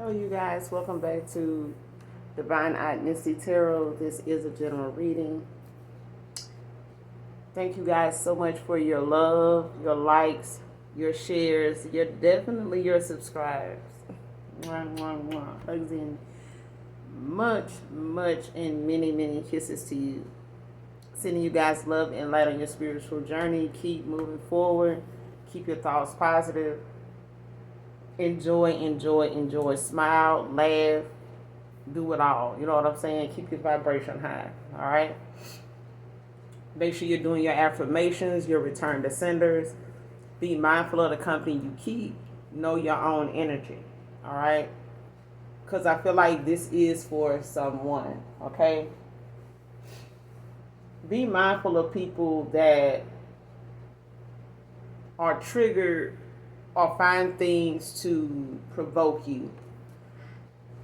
Hello, you guys. Welcome back to Divine Identity Tarot. This is a general reading. Thank you guys so much for your love, your likes, your shares, definitely your subscribes. Mwah, mwah, mwah. Hugs and much, and many kisses to you. Sending you guys love and light on your spiritual journey. Keep moving forward. Keep your thoughts positive. Enjoy. Smile, laugh, do it all. You know what I'm saying? Keep your vibration high. All right. Make sure you're doing your affirmations, your return to senders. Be mindful of the company you keep. Know your own energy. All right. Because I feel like this is for someone. Okay. Be mindful of people that are triggered or find things to provoke you.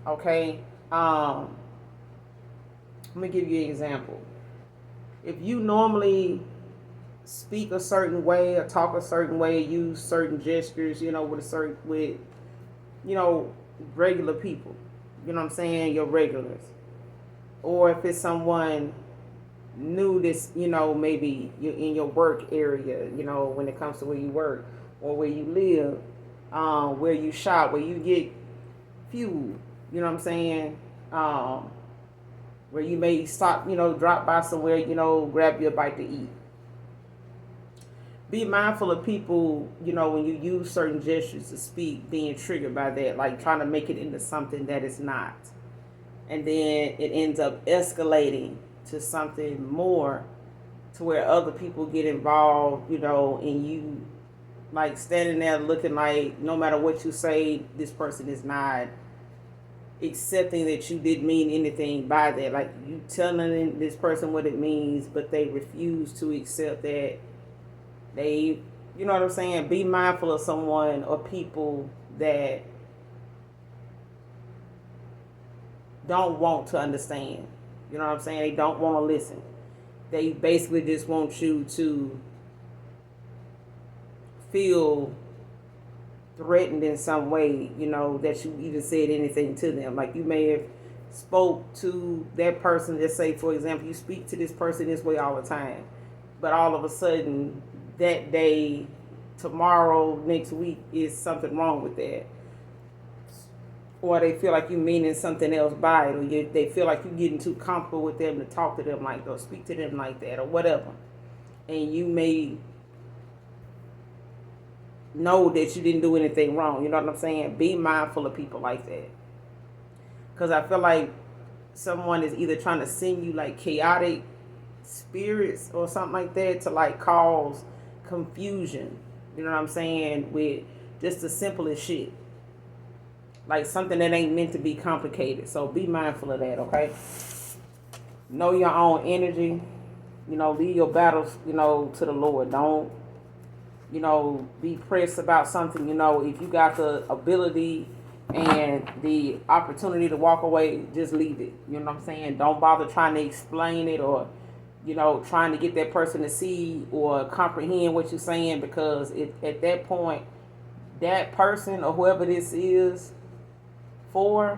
Okay? Let me give you an example. If you normally speak a certain way or talk a certain way, use certain gestures, with regular people, you know what I'm saying, your regulars. Or if it's someone new this, maybe you're in your work area, when it comes to where you work or where you live, where you shop, where you get fuel, you know what I'm saying? Where you may stop, drop by somewhere, grab you a bite to eat. Be mindful of people, when you use certain gestures to speak, being triggered by that, like trying to make it into something that it's not. And then it ends up escalating to something more, to where other people get involved, and you like standing there looking like no matter what you say, this person is not accepting that you didn't mean anything by that. Like you telling this person what it means, but they refuse to accept that they, you know what I'm saying? Be mindful of someone or people that don't want to understand. You know what I'm saying? They don't want to listen. They basically just want you to feel threatened in some way, that you even said anything to them. Like you may have spoke to that person, just say, for example, you speak to this person this way all the time, but all of a sudden that day, tomorrow, next week is something wrong with that. Or they feel like you meaning something else by it, or they feel like you're getting too comfortable with them to talk to them like that, or speak to them like that, or whatever. And you may know that you didn't do anything wrong. You know what I'm saying? Be mindful of people like that. Because I feel like someone is either trying to send you like chaotic spirits or something like that to like cause confusion. You know what I'm saying? With just the simplest shit. Like something that ain't meant to be complicated. So be mindful of that, okay? Know your own energy. Leave your battles, to the Lord. Don't be pressed about something, if you got the ability and the opportunity to walk away, just leave it. You know what I'm saying? Don't bother trying to explain it or, trying to get that person to see or comprehend what you're saying, because at that point, that person or whoever this is for,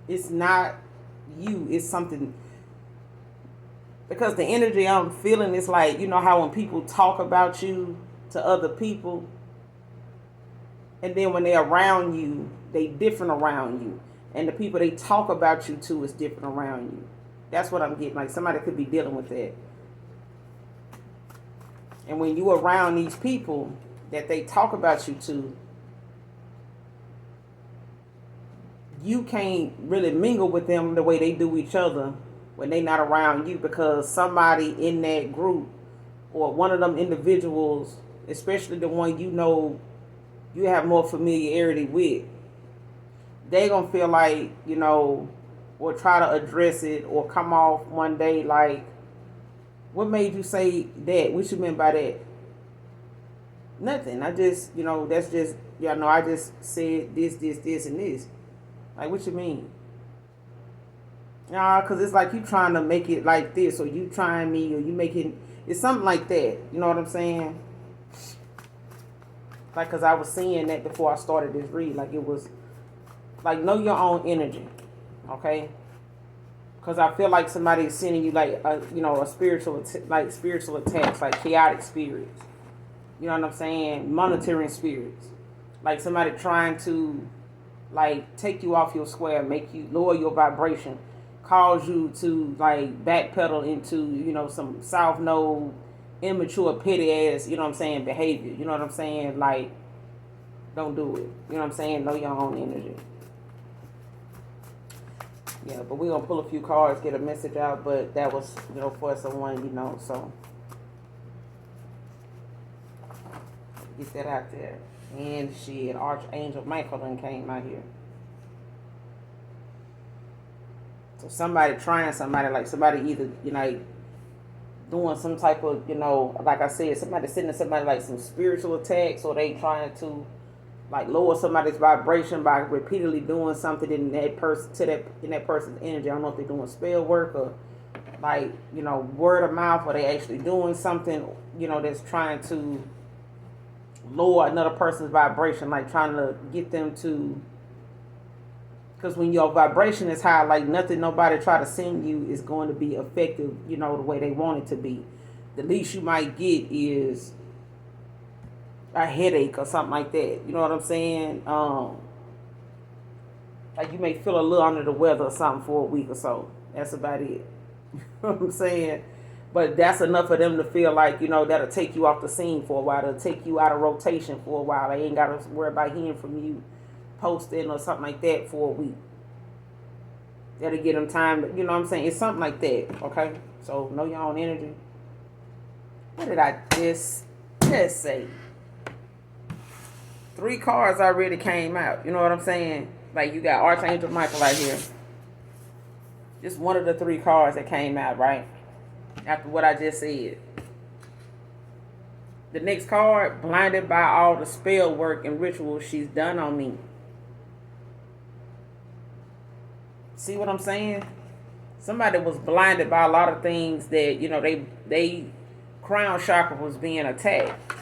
it's not you, it's something. Because the energy I'm feeling is like, how when people talk about you to other people, and then when they're around you, they different around you. And the people they talk about you to is different around you. That's what I'm getting. Like somebody could be dealing with that. And when you around these people that they talk about you to, you can't really mingle with them the way they do each other when they not around you, because somebody in that group or one of them individuals, especially the one you have more familiarity with, they gonna feel like, or try to address it or come off one day like, what made you say that? What you meant by that? Nothing. I just, that's just, I just said this, and this. Like, what you mean? Because it's like you trying to make it like this, or you trying me, or you making, it's something like that. You know what I'm saying? Like, because I was seeing that before I started this read. Like, it was, like, know your own energy. Okay? Because I feel like somebody is sending you, like, a spiritual, like, spiritual attacks, like, chaotic spirits. You know what I'm saying? Monitoring spirits. Like, somebody trying to, like, take you off your square, make you lower your vibration, cause you to, like, backpedal into, some south node, immature, petty ass, behavior. You know what I'm saying? Like, don't do it. You know what I'm saying? Know your own energy. Yeah, but we're going to pull a few cards, get a message out, but that was, for someone, so get that out there. And shit, Archangel Michael done came out here. So somebody trying somebody, like somebody either, doing some type of, like I said, somebody sending somebody like some spiritual attacks, or they trying to like lower somebody's vibration by repeatedly doing something in that person's energy. I don't know if they're doing spell work or like, word of mouth, or they actually doing something, that's trying to lower another person's vibration, like trying to get them to, because when your vibration is high, like nothing nobody try to send you is going to be effective, the way they want it to be. The least you might get is a headache or something like that. You know what I'm saying? Like you may feel a little under the weather or something for a week or so. That's about it. You know what I'm saying? But that's enough for them to feel like, that'll take you off the scene for a while. That'll take you out of rotation for a while. They ain't got to worry about hearing from you posting or something like that for a week. That'll get them time. You know what I'm saying? It's something like that. Okay? So know your own energy. What did I just say? 3 cards already came out. You know what I'm saying? Like you got Archangel Michael out here. Just one of the 3 cards that came out, right? After what I just said. The next card, blinded by all the spell work and rituals she's done on me. See what I'm saying? Somebody was blinded by a lot of things that, they crown chakra was being attacked.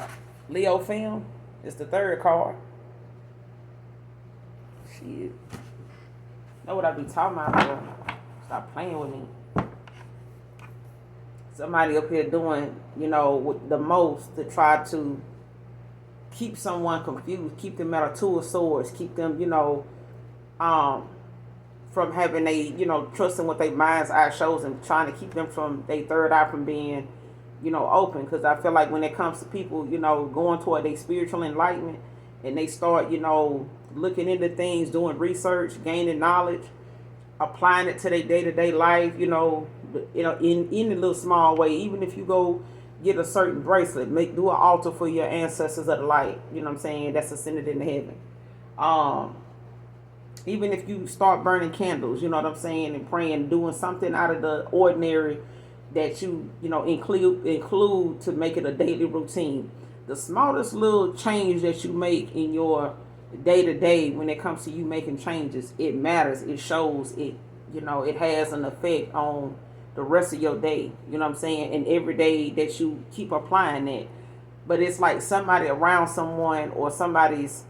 Leo film. It's the 3rd card. Shit. Know what I be talking about, bro. Stop playing with me. Somebody up here doing, with the most to try to keep someone confused, keep them at a 2 of swords, keep them, from having trusting what their mind's eye shows, and trying to keep them from their 3rd eye from being, open. Because I feel like when it comes to people, going toward their spiritual enlightenment, and they start, looking into things, doing research, gaining knowledge, applying it to their day-to-day life, in a little small way. Even if you go get a certain bracelet, do an altar for your ancestors of the light, you know what I'm saying, that's ascended into heaven. Even if you start burning candles, you know what I'm saying, and praying, doing something out of the ordinary that you include to make it a daily routine. The smallest little change that you make in your day-to-day, when it comes to you making changes, it matters. It shows. It it has an effect on the rest of your day. You know what I'm saying? And every day that you keep applying that. But it's like somebody around someone, or somebody's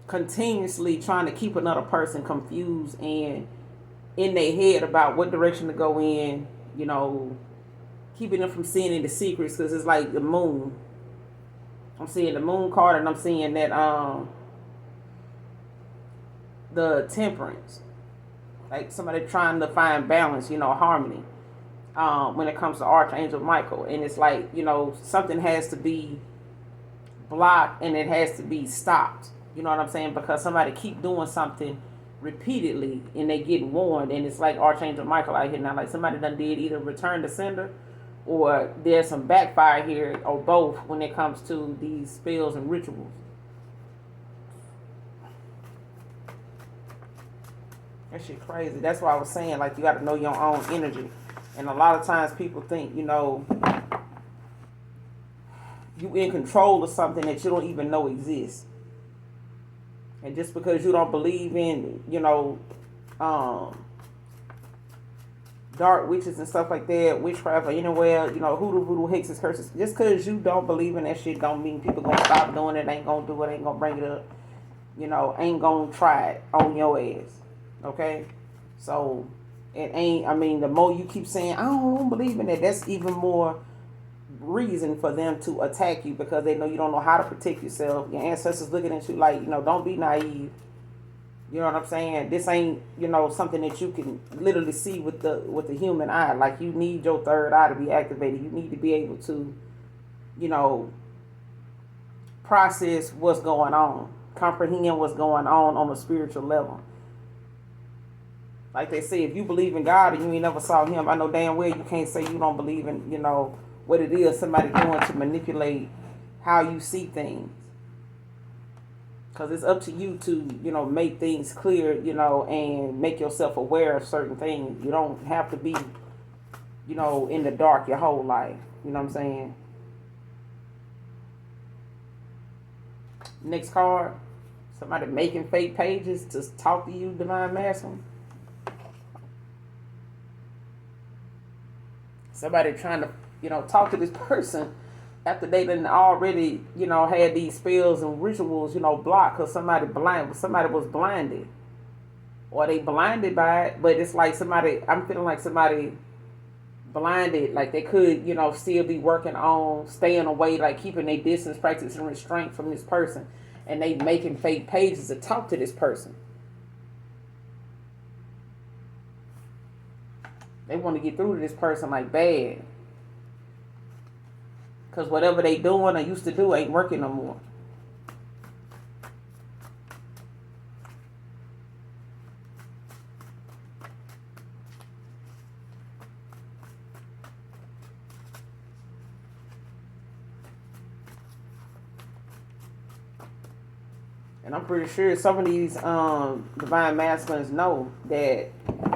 continuously trying to keep another person confused and in their head about what direction to go in, keeping them from seeing any secrets, because it's like the moon. I'm seeing the moon card, and I'm seeing that the temperance, like somebody trying to find balance, harmony, when it comes to Archangel Michael. And it's like, something has to be blocked and it has to be stopped. You know what I'm saying? Because somebody keep doing something repeatedly and they get warned, and it's like Archangel Michael out here now. Like somebody done did either return to sender, or there's some backfire here, or both, when it comes to these spells and rituals. That shit crazy. That's why I was saying, like, you got to know your own energy. And a lot of times people think, you in control of something that you don't even know exists. And just because you don't believe in, dark witches and stuff like that, witchcraft or anywhere, hoodoo, voodoo, hexes, curses. Just because you don't believe in that shit don't mean people gonna stop doing it, ain't gonna do it, ain't gonna bring it up, ain't gonna try it on your ass. Okay? So, the more you keep saying, I don't believe in that, that's even more reason for them to attack you because they know you don't know how to protect yourself. Your ancestors looking at you like, don't be naive. You know what I'm saying? This ain't, something that you can literally see with the human eye. Like, you need your third eye to be activated. You need to be able to, process what's going on, comprehend what's going on a spiritual level. Like they say, if you believe in God and you ain't never saw him, I know damn well you can't say you don't believe in, what it is somebody doing to manipulate how you see things. Because it's up to you to, make things clear, and make yourself aware of certain things. You don't have to be, in the dark your whole life. You know what I'm saying? Next card. Somebody making fake pages to talk to you, divine masculine. Somebody trying to, talk to this person after they done already, had these spells and rituals, blocked because somebody was blinded. Or they blinded by it, but it's like I'm feeling like somebody blinded, like they could, still be working on staying away, like keeping their distance, practicing restraint from this person. And they making fake pages to talk to this person. They want to get through to this person like bad. Because whatever they doing or used to do ain't working no more. And I'm pretty sure some of these divine masculines know that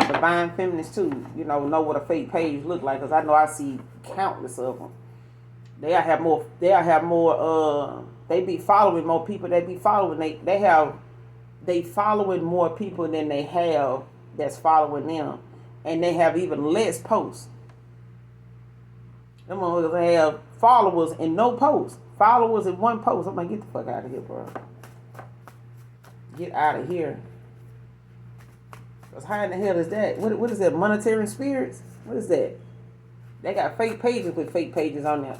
divine feminines too, know what a fake page look like. Because I know I see countless of them. They be following more people. They following more people than they have that's following them. And they have even less posts. Them motherfuckers have followers and no posts. Followers and one post. I'm like, get the fuck out of here, bro. Get out of here. Because how in the hell is that? What is that? Monetary spirits? What is that? They got fake pages with fake pages on there.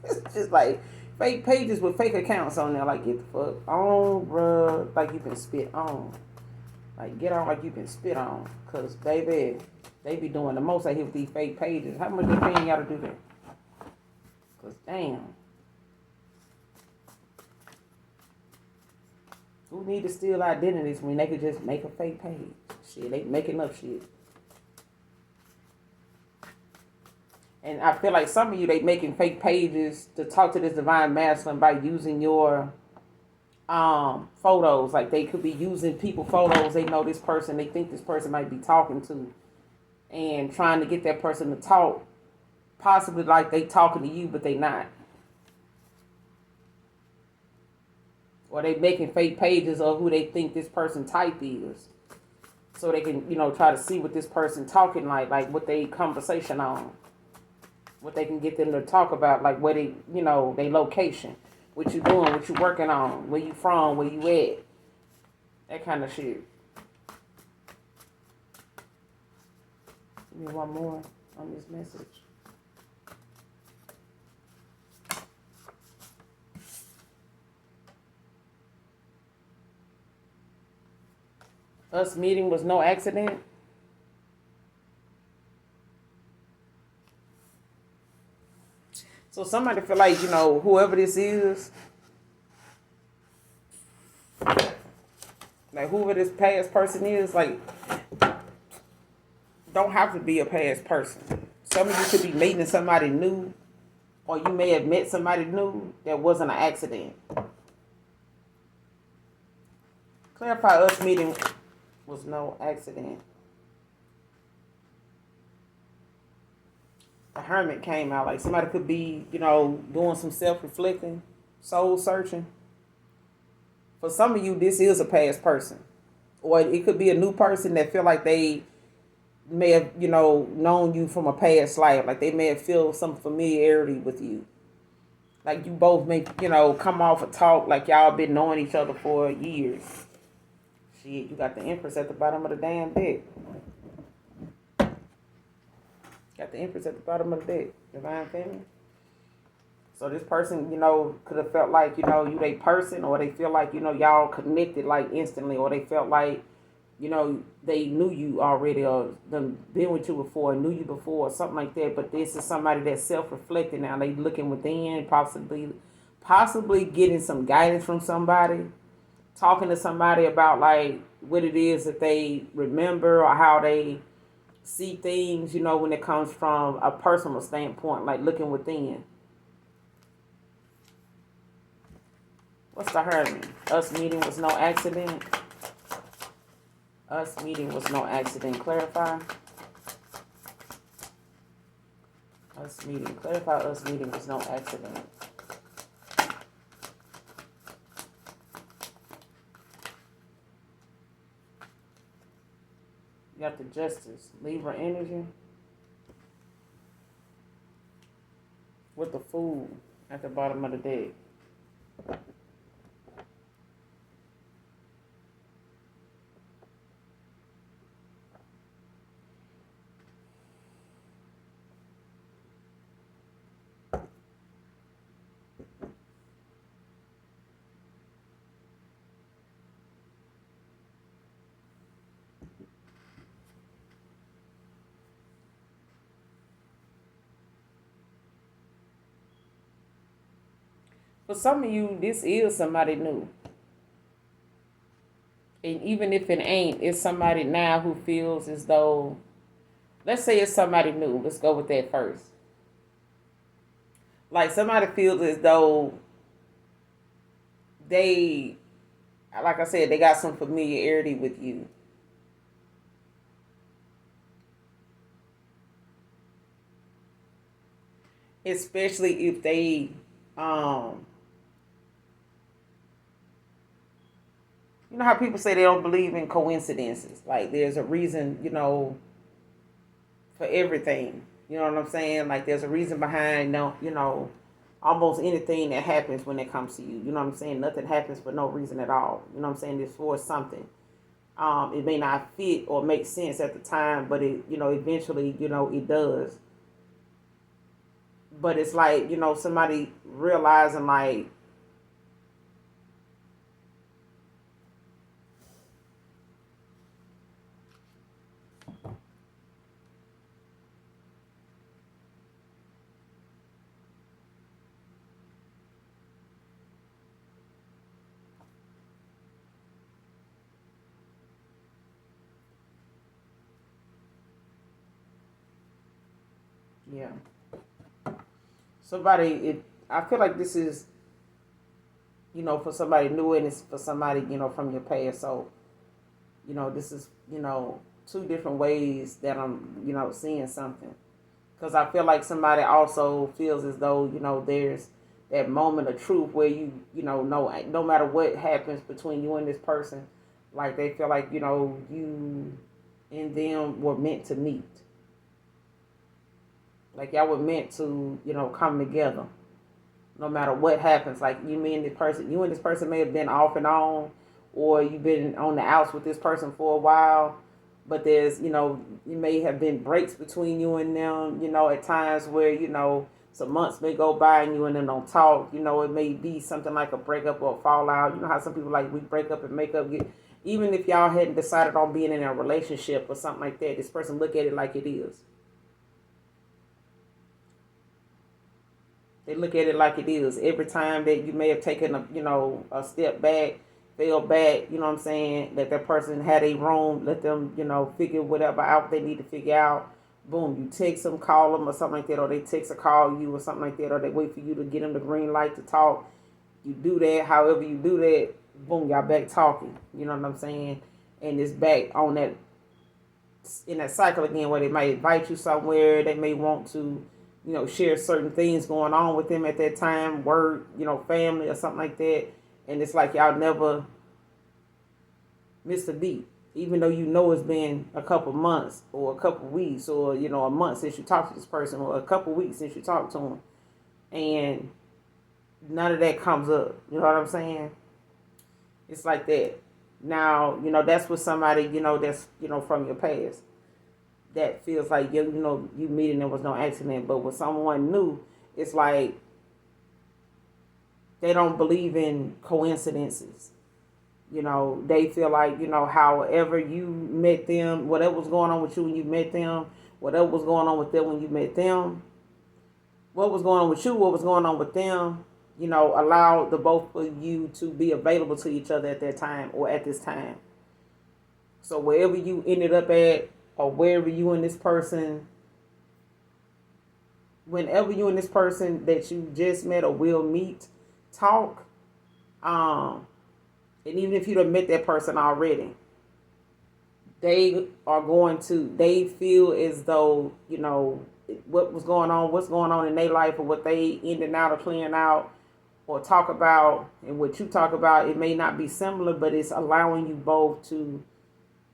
It's just like fake pages with fake accounts on there. Like, get the fuck on, bro. Like you been spit on. Like, get on like you been spit on. Because, baby, they be doing the most out here with these fake pages. How much they paying y'all to do that? Because, damn. Who need to steal identities when they could just make a fake page? Shit, they making up shit. And I feel like some of you, they making fake pages to talk to this divine masculine by using your photos. Like, they could be using people photos. They know this person. They think this person might be talking to. And trying to get that person to talk. Possibly like they talking to you, but they not. Or they making fake pages of who they think this person type is. So they can, try to see what this person talking like what they conversation on. What they can get them to talk about, like where they, they location. What you doing, what you working on, where you from, where you at. That kind of shit. Give me one more on this message. Us meeting was no accident. So somebody feel like, whoever this is, like whoever this past person is, like, don't have to be a past person. Some of you could be meeting somebody new, or you may have met somebody new that wasn't an accident. Clarify us meeting was no accident. The Hermit came out. Like, somebody could be, doing some self-reflecting, soul searching. For some of you, this is a past person. Or it could be a new person that feel like they may have, known you from a past life. Like they may have feel some familiarity with you. Like you both may, come off a talk like y'all been knowing each other for years. Shit, you got the Empress at the bottom of the damn deck. Got the Empress at the bottom of the deck. Divine Feminine. So this person, could have felt like, you they person, or they feel like, y'all connected like instantly, or they felt like, they knew you already, or done been with you before, knew you before, or something like that. But this is somebody that's self-reflecting now. They looking within, possibly getting some guidance from somebody, talking to somebody about like what it is that they remember or how they see things, when it comes from a personal standpoint, like looking within. What's the Hermit? Us meeting was no accident. Us meeting was no accident. Clarify. Us meeting. Clarify us meeting was no accident. You got the Justice. Libra energy. With the Fool at the bottom of the deck. For some of you, this is somebody new. And even if it ain't, it's somebody now who feels as though, let's say it's somebody new. Let's go with that first. Like somebody feels as though they, like I said, they got some familiarity with you. Especially if they, you know how people say they don't believe in coincidences. Like there's a reason, for everything. You know what I'm saying? Like there's a reason behind almost anything that happens when it comes to you. You know what I'm saying? Nothing happens for no reason at all. You know what I'm saying? It's for something. It may not fit or make sense at the time, but it, eventually, it does. But it's like, somebody realizing like, yeah. I feel like this is, for somebody new, and it's for somebody, from your past. So, this is, two different ways that I'm, seeing something. Because I feel like somebody also feels as though, there's that moment of truth where no matter what happens between you and this person, like they feel like, you and them were meant to meet. Like y'all were meant to, come together. No matter what happens, like you and this person may have been off and on, or you've been on the outs with this person for a while, but there's, you may have been breaks between you and them, at times where, some months may go by and you and them don't talk, it may be something like a breakup or a fallout. You know how some people like we break up and make up, even if y'all hadn't decided on being in a relationship or something like that, this person look at it like it is. They look at it like it is. Every time that you may have taken a step back, fell back, you know what I'm saying, that person had a wrong, let them, figure whatever out they need to figure out. Boom, you text them, call them or something like that, or they text or call you or something like that, or they wait for you to get them the green light to talk. You do that, however you do that, boom, y'all back talking. You know what I'm saying? And it's back on that, in that cycle again, where they might invite you somewhere, they may want to, share certain things going on with them at that time, work, family or something like that. And it's like y'all never missed a beat. even though you know it's been a couple months or a couple weeks or a month since you talked to this person or a couple weeks since you talked to them, and none of that comes up. You know what I'm saying? It's like that. Now, that's with somebody, that's, from your past. That feels like, you meeting there was no accident. But with someone new, it's like they don't believe in coincidences. They feel like, however you met them, whatever was going on with you when you met them, whatever was going on with them when you met them, what was going on with you, what was going on with them, allow the both of you to be available to each other at that time or at this time. So wherever you ended up at, or wherever you and this person, whenever you and this person that you just met or will meet, talk, and even if you have met that person already, they feel as though, what's going on in their life, or what they ending out or clearing out or talk about, and what you talk about, it may not be similar, but it's allowing you both to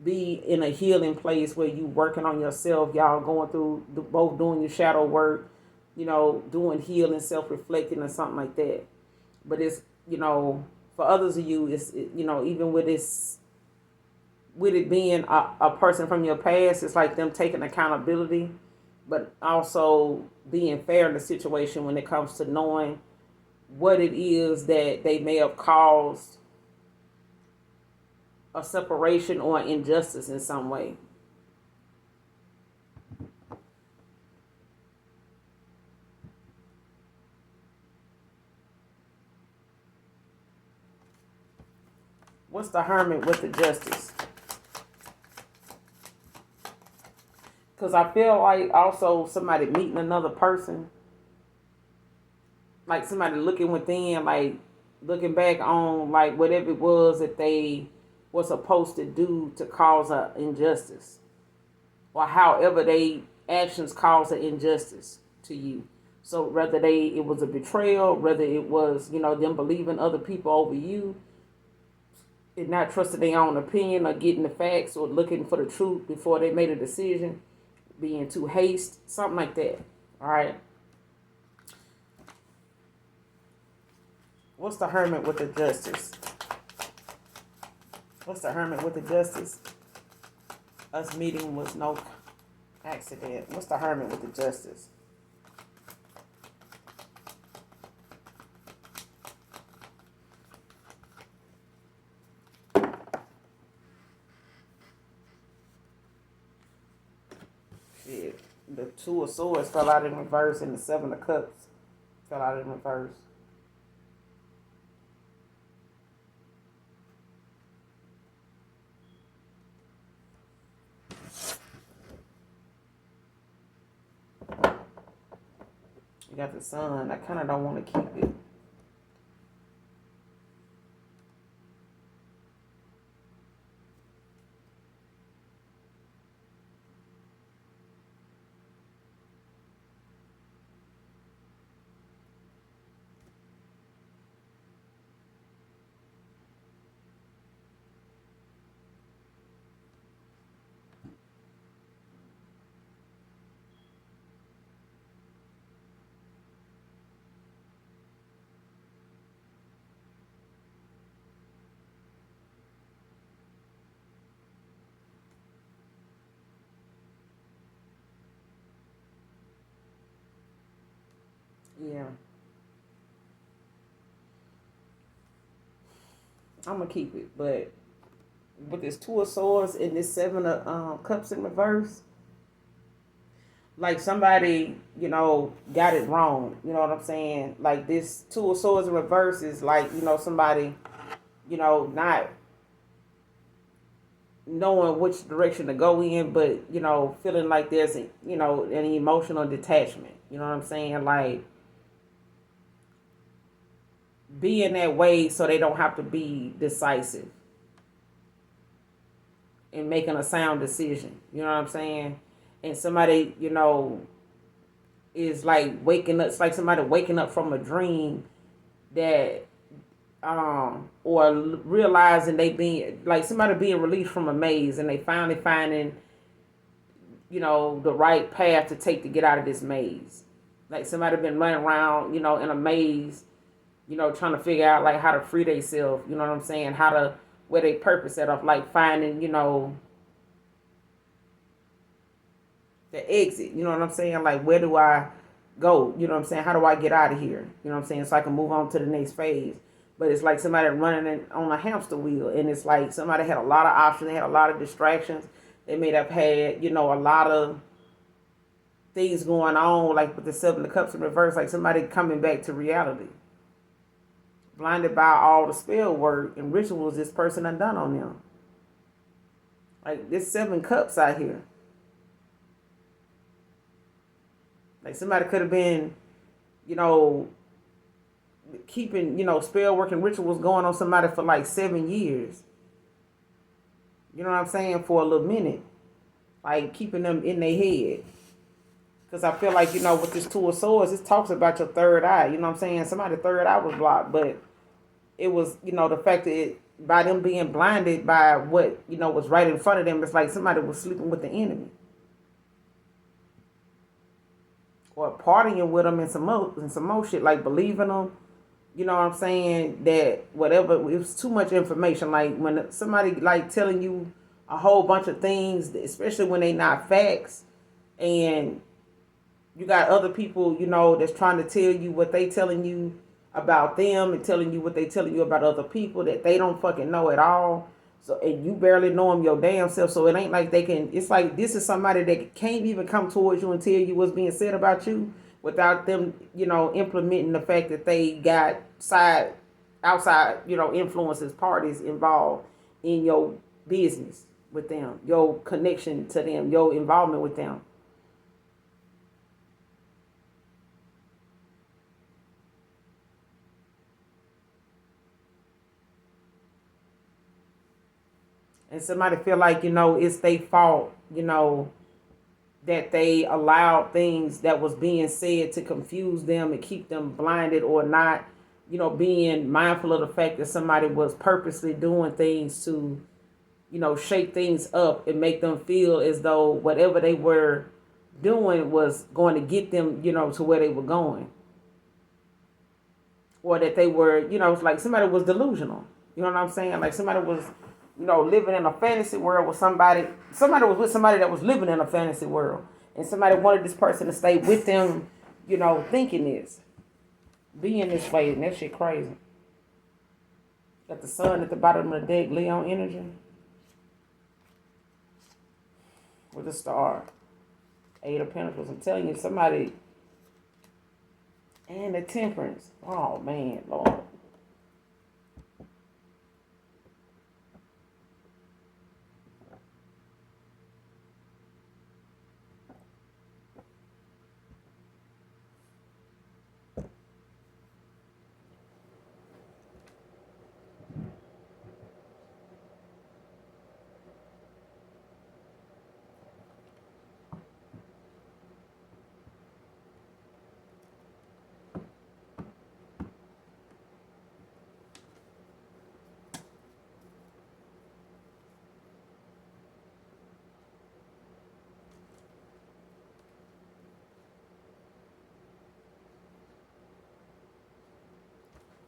be in a healing place where you working on yourself. Y'all going through both doing your shadow work, doing healing, self-reflecting or something like that. But it's, for others of you, it's, even with it being a person from your past, it's like them taking accountability, but also being fair in the situation when it comes to knowing what it is that they may have caused a separation or an injustice in some way. What's the Hermit with the Justice? Because I feel like also somebody meeting another person, like somebody looking within, like looking back on like whatever it was that they were supposed to do to cause an injustice, or however they actions cause an injustice to you. So whether it was a betrayal, whether it was, them believing other people over you, and not trusting their own opinion or getting the facts or looking for the truth before they made a decision, being too haste, something like that. All right. What's the Hermit with the Justice? What's the Hermit with the Justice? Us meeting was no accident. What's the Hermit with the Justice? Shit. The Two of Swords fell out in reverse, and the Seven of Cups fell out in reverse. You got the Sun. I kind of don't want to keep it. Yeah. I'm going to keep it. But with this Two of Swords and this Seven of Cups in reverse, like somebody, got it wrong. You know what I'm saying? Like this Two of Swords in reverse is like, somebody, not knowing which direction to go in, but, feeling like there's, an emotional detachment. You know what I'm saying? Like being that way so they don't have to be decisive in making a sound decision. You know what I'm saying? And somebody, is like waking up. It's like somebody waking up from a dream that or realizing they being like somebody being released from a maze and they finally finding, the right path to take to get out of this maze. Like somebody been running around, in a maze, trying to figure out like how to free themselves, you know what I'm saying? How to, where they purpose set of like finding, the exit, you know what I'm saying? Like where do I go? You know what I'm saying? How do I get out of here? You know what I'm saying? So I can move on to the next phase. But it's like somebody running on a hamster wheel, and it's like somebody had a lot of options, they had a lot of distractions. They may have had, a lot of things going on, like with the Seven of Cups in reverse, like somebody coming back to reality. Blinded by all the spell work and rituals this person done on them. Like there's 7 cups out here. Like somebody could have been, you know, keeping, spell work and rituals going on somebody for like 7 years. You know what I'm saying? For a little minute. Like keeping them in their head. Because I feel like, with this Two of Swords, it talks about your third eye. You know what I'm saying? Somebody's third eye was blocked, but it was, the fact that by them being blinded by what, was right in front of them, it's like somebody was sleeping with the enemy. Or partying with them and some more shit, like believing them. You know what I'm saying? That whatever, it was too much information. Like when somebody like telling you a whole bunch of things, especially when they not facts, and you got other people, that's trying to tell you what they telling you about them and telling you what they telling you about other people that they don't fucking know at all. So, and you barely know them your damn self. So it ain't like they can, it's like this is somebody that can't even come towards you and tell you what's being said about you without them, implementing the fact that they got outside, influences, parties involved in your business with them, your connection to them, your involvement with them. And somebody feel like, it's their fault, that they allowed things that was being said to confuse them and keep them blinded, or not, being mindful of the fact that somebody was purposely doing things to, shake things up and make them feel as though whatever they were doing was going to get them, to where they were going. Or that they were, it's like somebody was delusional. You know what I'm saying? Like somebody was, living in a fantasy world with somebody was with somebody that was living in a fantasy world. And somebody wanted this person to stay with them, thinking this, being this way, and that shit crazy. Got the sun at the bottom of the deck, Leon energy, with a star. 8 of Pentacles. I'm telling you, somebody, and the Temperance. Oh, man, Lord.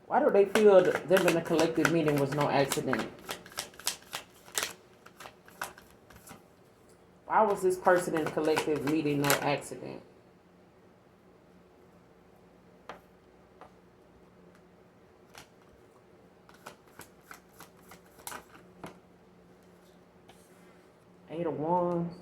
Why do they feel that them in a collective meeting was no accident? Why was this person in a collective meeting no accident? Eight of Wands.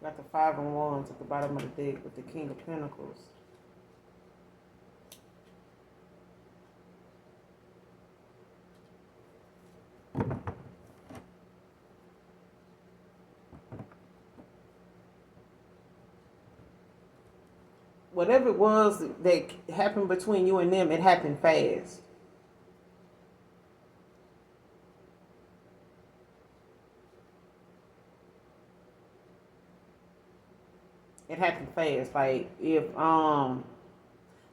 Got the Five of Wands at the bottom of the deck with the King of Pentacles. whatever it was that happened between you and them, it happened fast. It happened fast. Like if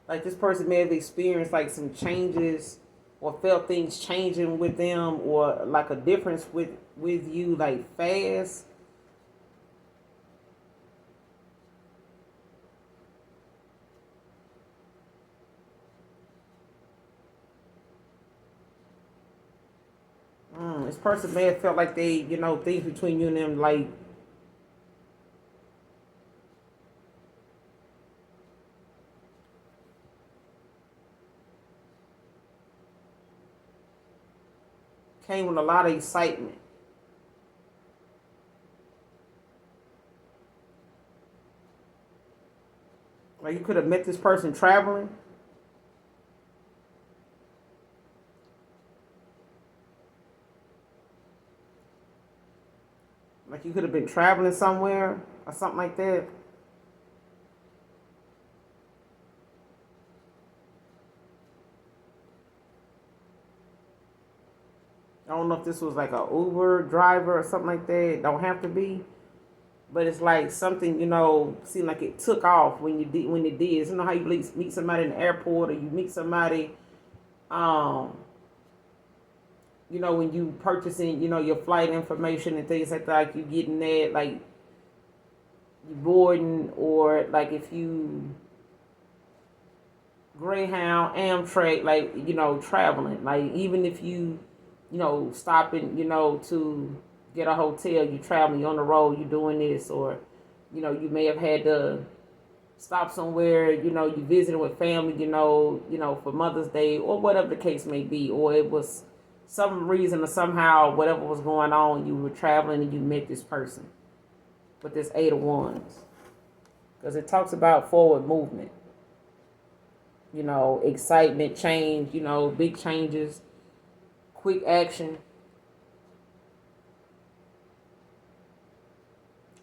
like this person may have experienced like some changes or felt things changing with them or like a difference with you like fast. This person may have felt like they, things between you and them came with a lot of excitement. Like you could have met this person traveling. Like you could have been traveling somewhere or something like that. I don't know if this was like a Uber driver or something like that. It don't have to be, but it's like something seemed like it took off when it did. You know how you meet somebody in the airport or you meet somebody, um, when you purchasing your flight information and things like that. Like you getting that like you boarding or like if you Greyhound, Amtrak, like traveling. Like even if you stopping, to get a hotel, you traveling, you on the road, you doing this, or you may have had to stop somewhere, you visiting with family, for Mother's Day or whatever the case may be, or it was some reason or somehow whatever was going on, you were traveling and you met this person with this Eight of Wands, because it talks about forward movement, excitement, change, big changes, quick action.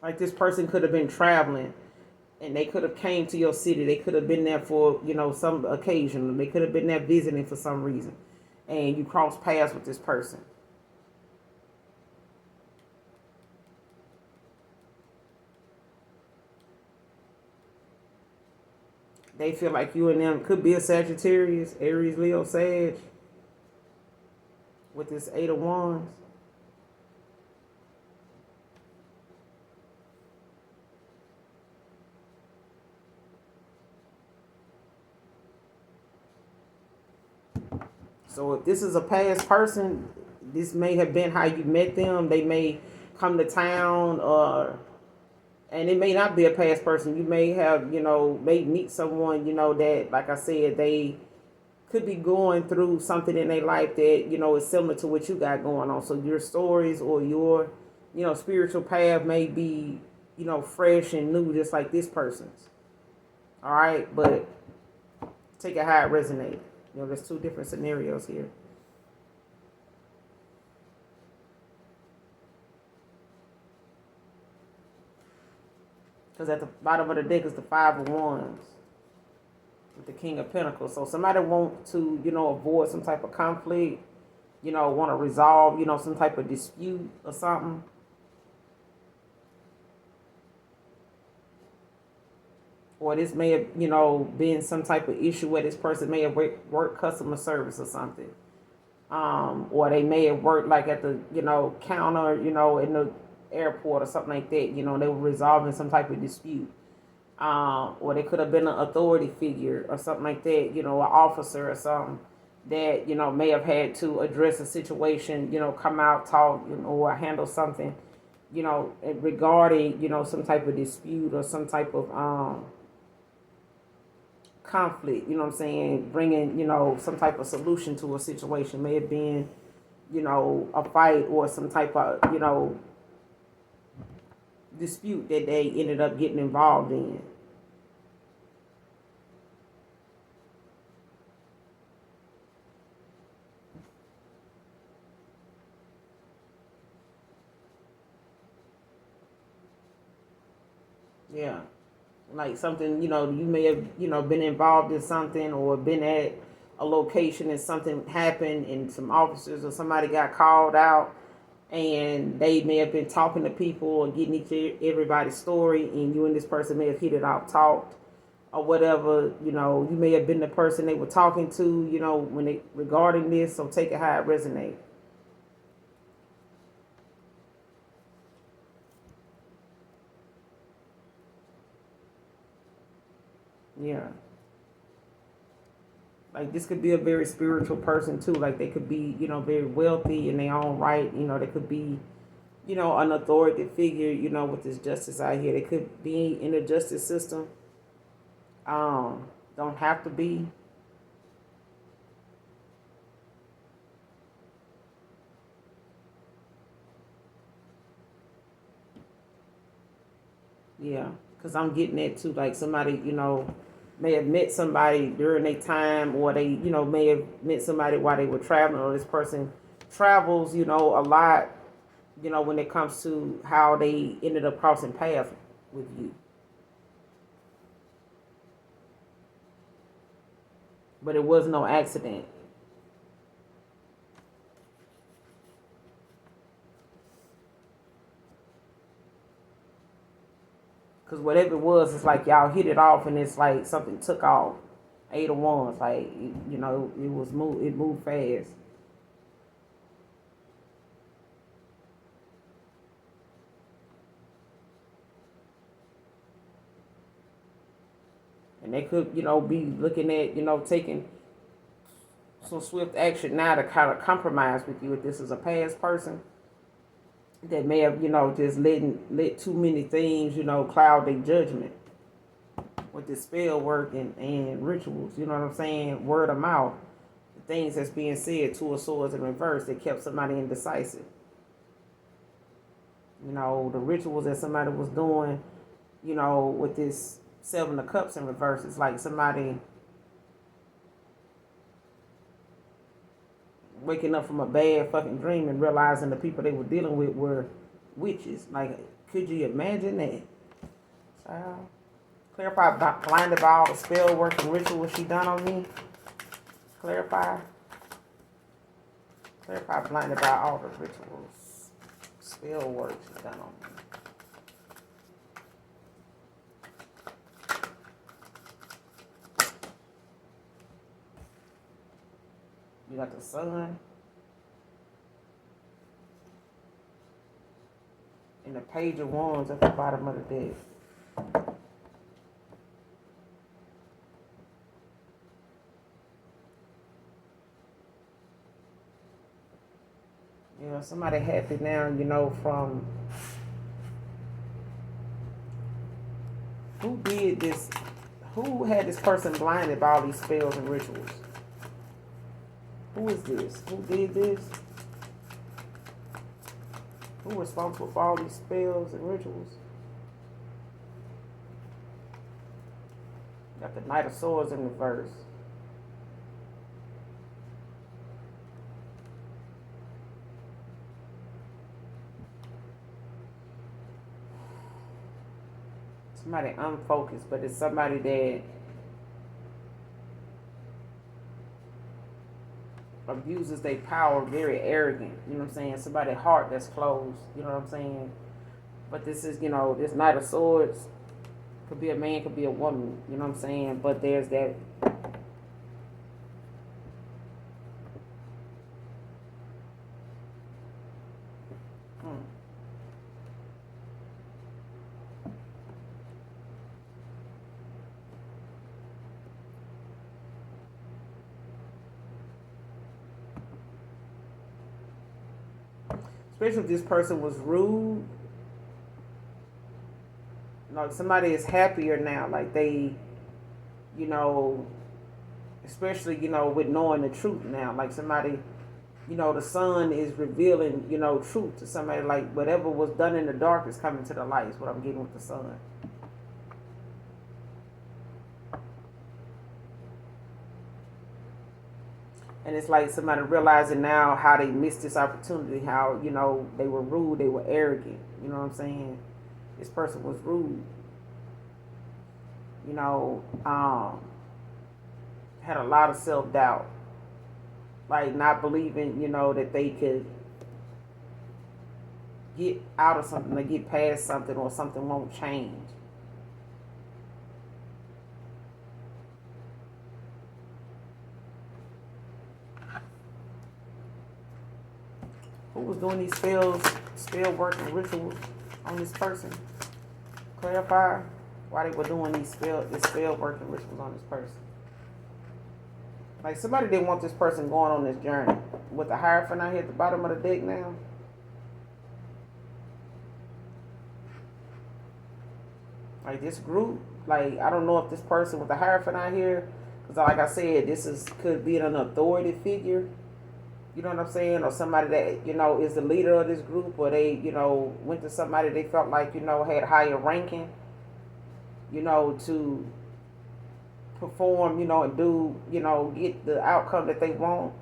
Like this person could have been traveling and they could have came to your city. They could have been there for, some occasion. They could have been there visiting for some reason. And you cross paths with this person. They feel like you and them could be a Sagittarius, Aries, Leo, Sag, with this Eight of Wands. So if this is a past person, this may have been how you met them. They may come to town, or and it may not be a past person. You may have, may meet someone, that, like I said, they could be going through something in their life that, is similar to what you got going on. So your stories or your, spiritual path may be, fresh and new, just like this person's. All right, but take it how it resonates. There's two different scenarios here. Because at the bottom of the deck is the Five of Wands with the King of Pentacles. So somebody want to, avoid some type of conflict, want to resolve, some type of dispute or something. Or this may have, been some type of issue where this person may have worked customer service or something. Or they may have worked like at the, counter, in the airport or something like that. They were resolving some type of dispute. Or they could have been an authority figure or something like that, an officer or something that, may have had to address a situation, come out, talk, or handle something, regarding, some type of dispute or some type of conflict, what I'm saying, bringing, some type of solution to a situation. May have been, a fight or some type of, dispute that they ended up getting involved in. Yeah. Like something, you may have, been involved in something or been at a location and something happened and some officers or somebody got called out and they may have been talking to people or getting everybody's story, and you and this person may have hit it off, talked or whatever. You may have been the person they were talking to, when they regarding this. So take it how it resonates. Yeah. Like this could be a very spiritual person too. Like they could be, very wealthy in their own right. They could be, an authoritative figure, with this justice out here. They could be in the justice system. Don't have to be. Yeah, because I'm getting that too. Like somebody, may have met somebody during their time, or they, may have met somebody while they were traveling, or this person travels, a lot, when it comes to how they ended up crossing paths with you. But it was no accident. Because whatever it was, it's like y'all hit it off, and it's like something took off. Eight of Wands, like it was move. It moved fast. And they could, be looking at, taking some swift action now to kind of compromise with you if this is a past person that may have, just let too many things, cloud their judgment with this spell work and rituals, you know what I'm saying? Word of mouth. The things that's being said, two of swords in reverse, that kept somebody indecisive. The rituals that somebody was doing, with this seven of cups in reverse, it's like somebody waking up from a bad fucking dream and realizing the people they were dealing with were witches. Like, could you imagine that? Child. Clarify, blinded by all the spell work and ritual she done on me. Clarify. Clarify, blinded by all the rituals, spell work she done on me. You got the sun and the page of wands at the bottom of the deck. Somebody happy now, from who did this, who had this person blinded by all these spells and rituals. Who is this? Who did this? Who responsible for all these spells and rituals? Got the Knight of Swords in reverse. Somebody unfocused, but it's somebody that abuses their power, very arrogant. You know what I'm saying? Somebody heart that's closed. You know what I'm saying? But this is, this Knight of Swords. Could be a man, could be a woman. You know what I'm saying? But there's that. Especially if this person was rude. Like somebody is happier now. Like they, especially, with knowing the truth now. Like somebody, the sun is revealing, truth to somebody. Like whatever was done in the dark is coming to the light, is what I'm getting with the sun. And it's like somebody realizing now how they missed this opportunity, how, they were rude, they were arrogant. You know what I'm saying? This person was rude. you know, had a lot of self-doubt, like not believing, that they could get out of something, or get past something, or something won't change. Who was doing these spell work and rituals on this person? Clarify why they were doing this spell work and rituals on this person. Like somebody didn't want this person going on this journey. With the Hierophant out here at the bottom of the deck now. Like this group, like I don't know if this person with the Hierophant out here, because like I said, could be an authority figure. You know what I'm saying? Or somebody that, is the leader of this group, or they, went to somebody they felt like, had higher ranking, to perform, and do, get the outcome that they want.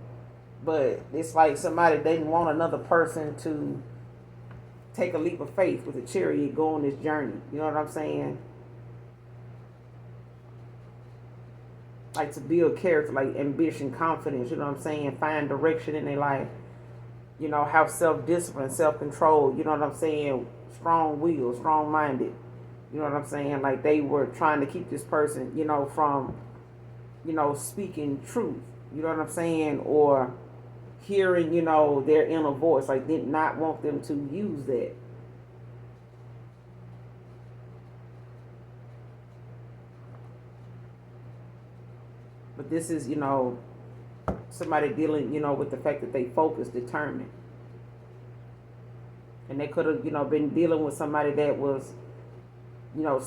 But it's like somebody didn't want another person to take a leap of faith with a chariot, go on this journey. You know what I'm saying? Like to build character, like ambition, confidence, you know what I'm saying? Find direction in their life. Have self-discipline, self-control, you know what I'm saying? Strong will, strong-minded. You know what I'm saying? Like they were trying to keep this person, from, speaking truth. You know what I'm saying? Or hearing, their inner voice. Like did not want them to use that. But this is, somebody dealing, with the fact that they focused, determined. And they could have, been dealing with somebody that was,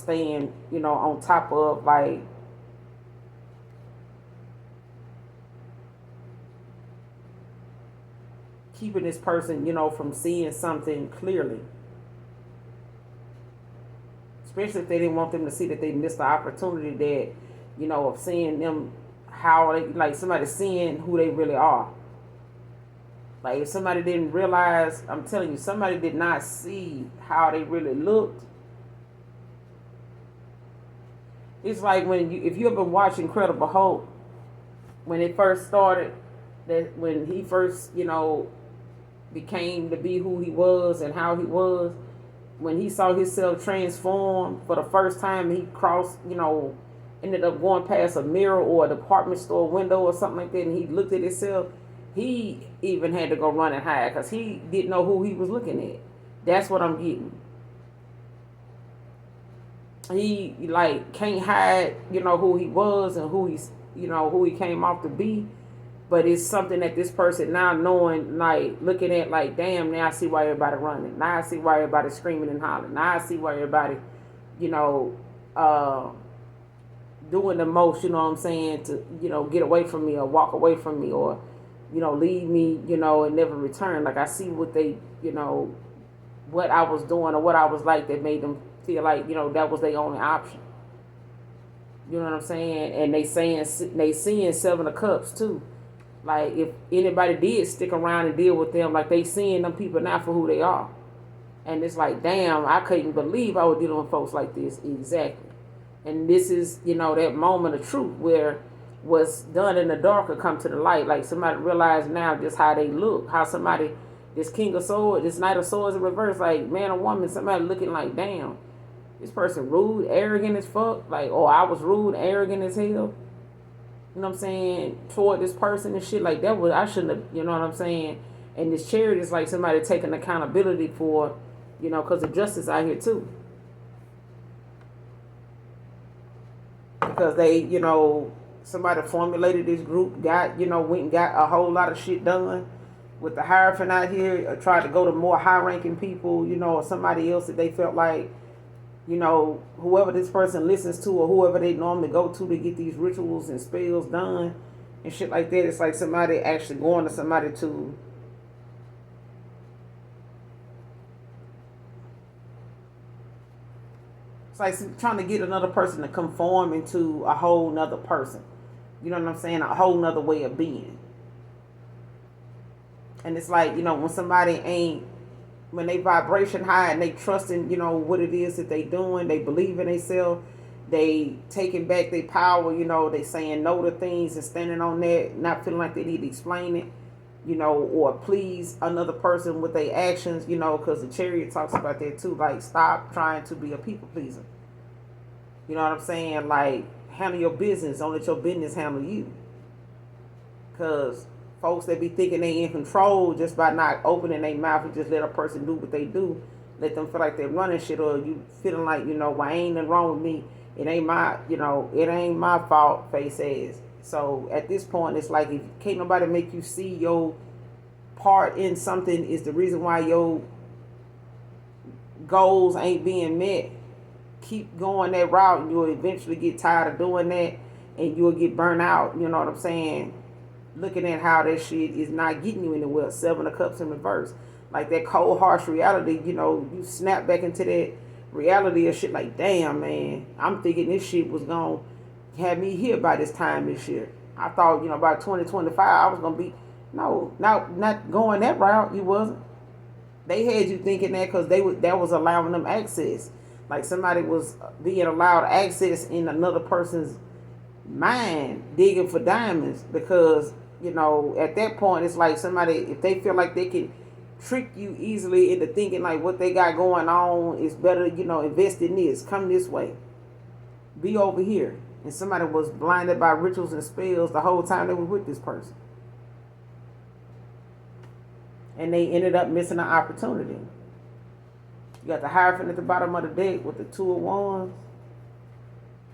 staying, on top of, like, keeping this person, from seeing something clearly. Especially if they didn't want them to see that they missed the opportunity that, of seeing them, how they, like somebody seeing who they really are. Like if somebody didn't realize, I'm telling you, somebody did not see how they really looked. It's like if you ever watch Incredible Hulk, when it first started, that when he first, became to be who he was and how he was, when he saw himself transform for the first time, he crossed, ended up going past a mirror or a department store window or something like that, and he looked at himself. He even had to go run and hide because he didn't know who he was looking at. That's what I'm getting. He like can't hide, who he was and who he's, who he came off to be. But it's something that this person now knowing, like looking at, like, damn, now I see why everybody running. Now I see why everybody screaming and hollering. Now I see why everybody, doing the most, you know what I'm saying, to, get away from me or walk away from me or, leave me, and never return. Like I see what they, what I was doing or what I was like that made them feel like, that was their only option. You know what I'm saying? And they seeing Seven of Cups too. Like if anybody did stick around and deal with them, like they seeing them people now for who they are. And it's like, damn, I couldn't believe I was dealing with folks like this. Exactly. And this is, that moment of truth where what's done in the dark will come to the light. Like somebody realize now just how they look, how somebody, this King of Swords, this Knight of Swords in reverse, like man or woman, somebody looking like, damn, this person rude, arrogant as fuck. Like, oh, I was rude, arrogant as hell. You know what I'm saying? Toward this person and shit. Like, that was, I shouldn't have, you know what I'm saying? And this charity is like somebody taking accountability for, because of justice out here too. Because they, somebody formulated this group, went and got a whole lot of shit done with the Hierophant out here, or tried to go to more high-ranking people, or somebody else that they felt like, whoever this person listens to or whoever they normally go to get these rituals and spells done and shit like that. It's like somebody actually going to somebody to it's like trying to get another person to conform into a whole nother person. You know what I'm saying? A whole nother way of being. And it's like, when somebody ain't, when they vibration high and they trusting, what it is that they doing, they believe in themselves, They taking back their power, they saying no to things and standing on that, not feeling like they need to explain it, or please another person with their actions, because the Chariot talks about that too. Like, stop trying to be a people pleaser. You know what I'm saying? Like, handle your business. Don't let your business handle you. Because folks that be thinking they in control just by not opening their mouth and just let a person do what they do, let them feel like they're running shit, or you feeling like, well, ain't nothing wrong with me. It ain't my fault, face ass. So at this point, it's like, if can't nobody make you see your part in something is the reason why your goals ain't being met, keep going that route, and you'll eventually get tired of doing that, and you'll get burnt out. You know what I'm saying? Looking at how that shit is not getting you anywhere. 7 of Cups in reverse. Like that cold, harsh reality, you snap back into that reality of shit like, damn, man, I'm thinking this shit was going to have me here by this time this year. I thought, by 2025, I was going to be, no, not going that route. You wasn't. They had you thinking that because that was allowing them access. Like somebody was being allowed access in another person's mind, digging for diamonds, because at that point it's like somebody, if they feel like they can trick you easily into thinking like what they got going on is better, invest in this, come this way, be over here, and somebody was blinded by rituals and spells the whole time they were with this person, and they ended up missing an opportunity. You got the Hierophant at the bottom of the deck with the 2 of Wands.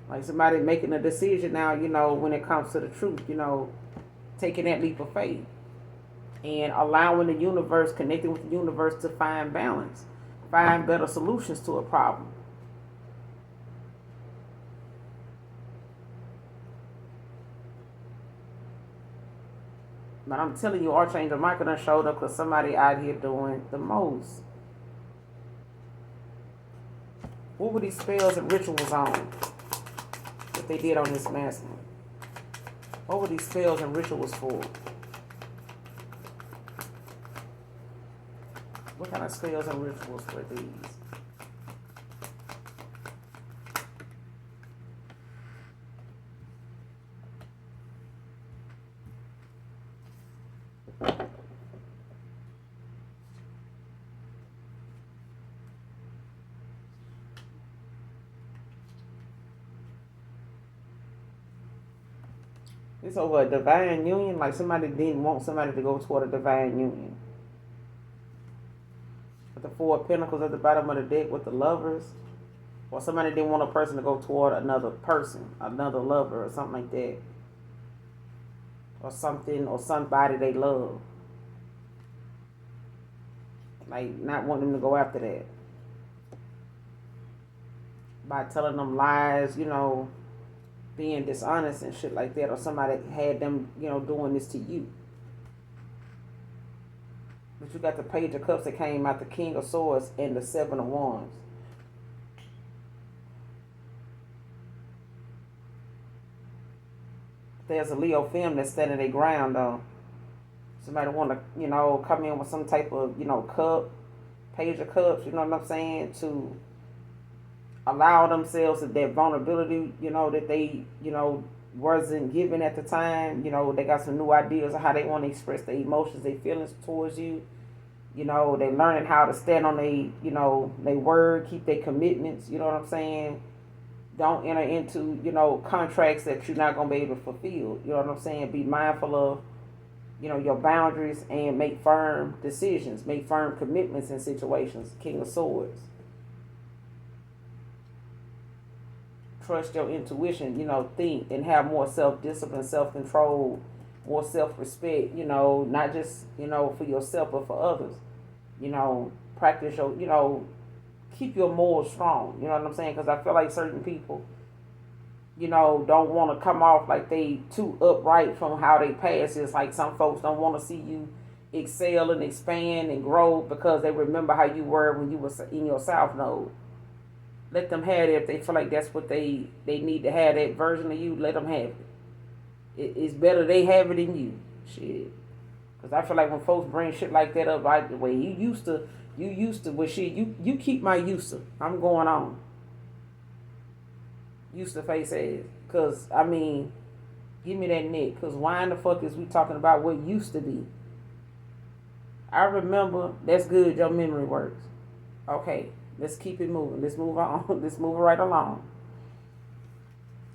Like somebody making a decision now, when it comes to the truth, taking that leap of faith and allowing the universe, connecting with the universe to find balance, find better solutions to a problem. But I'm telling you, Archangel Michael done showed up because somebody out here doing the most. What were these spells and rituals on that they did on this masculine? What were these spells and rituals for? What kind of spells and rituals were these? It's over a divine union, like somebody didn't want somebody to go toward a divine union. With the 4 of Pentacles at the bottom of the deck with the Lovers. Or somebody didn't want a person to go toward another person, another lover or something like that. Or something or somebody they love. Like not wanting them to go after that. By telling them lies, being dishonest and shit like that, or somebody had them, doing this to you. But you got the Page of Cups that came out, the King of Swords, and the 7 of Wands. There's a Leo film that's standing their ground though. Somebody want to, come in with some type of, cup, Page of Cups, you know what I'm saying, to allow themselves that vulnerability, that they, wasn't given at the time. They got some new ideas of how they want to express their emotions, their feelings towards you. They learning how to stand on their word, keep their commitments, you know what I'm saying? Don't enter into, contracts that you're not going to be able to fulfill. You know what I'm saying? Be mindful of, your boundaries and make firm decisions, make firm commitments in situations. King of Swords. Trust your intuition, think and have more self-discipline, self-control, more self-respect, not just, for yourself, but for others. Practice your, keep your morals strong, you know what I'm saying? Because I feel like certain people, don't want to come off like they too upright from how they pass. It's like some folks don't want to see you excel and expand and grow because they remember how you were when you were in your South Node. Let them have it if they feel like that's what they need to have, that version of you. Let them have it. It's better they have it than you. Shit. Because I feel like when folks bring shit like that up, right the way you used to, with shit, you keep my used to. I'm going on. used to face as. Because, I mean, give me that neck. Because why in the fuck is we talking about what used to be? I remember. That's good. Your memory works. Okay. Let's keep it moving. Let's move on. Let's move right along.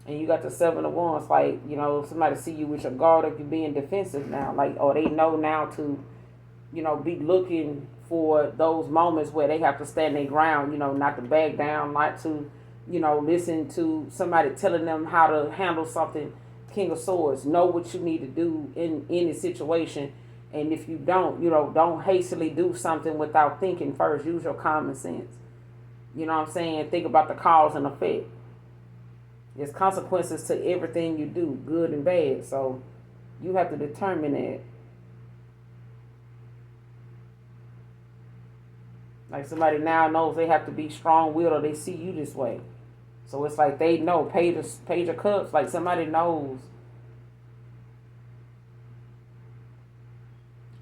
And you got the 7 of Wands, like, somebody see you with your guard up, you being defensive now. Like, or they know now to, be looking for those moments where they have to stand their ground, not to back down, not to, listen to somebody telling them how to handle something. King of Swords, know what you need to do in any situation. And if you don't, don't hastily do something without thinking first. Use your common sense. You know what I'm saying? Think about the cause and effect. There's consequences to everything you do, good and bad. So you have to determine that. Like somebody now knows they have to be strong-willed or they see you this way. So it's like they know, Page of Cups, like somebody knows.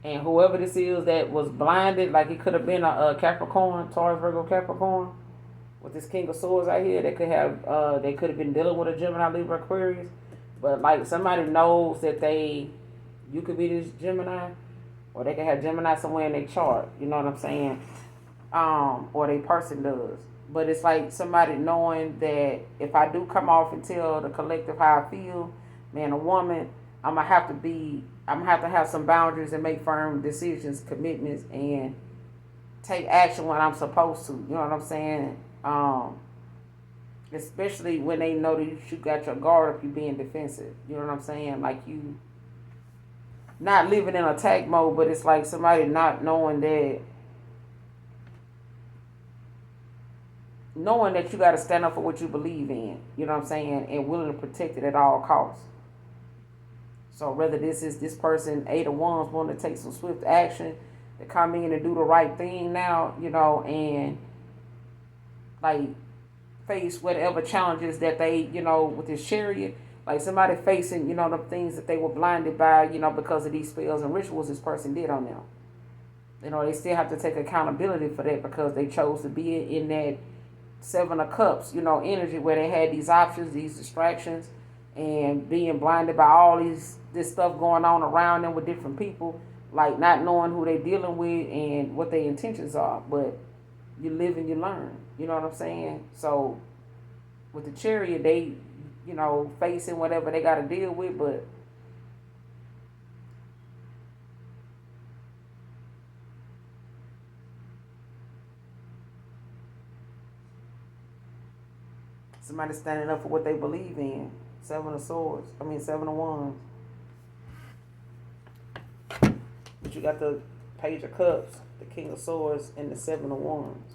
And whoever this is that was blinded, like it could have been a Capricorn, Taurus, Virgo, Capricorn, with this King of Swords out here, they could have been dealing with a Gemini, Libra, Aquarius. But like somebody knows that you could be this Gemini, or they could have Gemini somewhere in their chart. You know what I'm saying? Or they person does. But it's like somebody knowing that if I do come off and tell the collective how I feel, man, a woman, I'm gonna have to have some boundaries and make firm decisions, commitments, and take action when I'm supposed to. You know what I'm saying? Especially when they know that you got your guard up, you being defensive. You know what I'm saying? Like you not living in attack mode, but it's like somebody not knowing that you got to stand up for what you believe in. You know what I'm saying? And willing to protect it at all costs. So whether this person, 8 of Wands, wanting to take some swift action to come in and do the right thing now, and like face whatever challenges that they, with this Chariot, like somebody facing, the things that they were blinded by, because of these spells and rituals this person did on them. They still have to take accountability for that because they chose to be in that 7 of Cups, energy where they had these options, these distractions, and being blinded by all this stuff going on around them with different people, like not knowing who they're dealing with and what their intentions are. But you live and you learn. You know what I'm saying? So with the Chariot, they, facing whatever they got to deal with, but somebody standing up for what they believe in. 7 of Wands. But you got the Page of Cups, the King of Swords, and the 7 of Wands.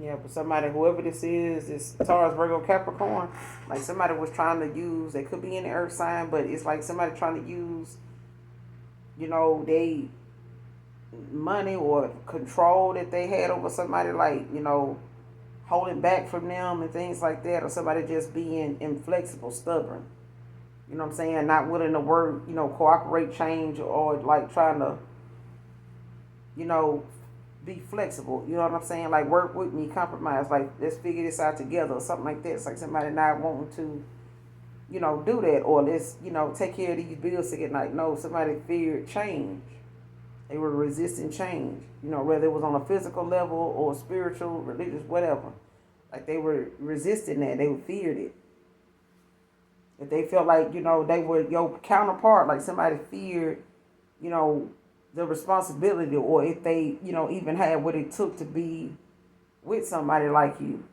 Yeah, but somebody, whoever this Taurus, Virgo, Capricorn, like somebody was trying to use, they could be in the earth sign, but it's like somebody trying to use, they money or control that they had over somebody, like, holding back from them and things like that, or somebody just being inflexible, stubborn. You know what I'm saying? Not willing to work, cooperate, change, or like trying to, be flexible. You know what I'm saying? Like work with me, compromise. Like let's figure this out together, or something like that. It's like somebody not wanting to, do that, or let's, take care of these bills to get like no. Somebody feared change. They were resisting change. Whether it was on a physical level or spiritual, religious, whatever. Like they were resisting that. They feared it. If they felt like, they were your counterpart, like somebody feared, the responsibility, or if they, even had what it took to be with somebody like you.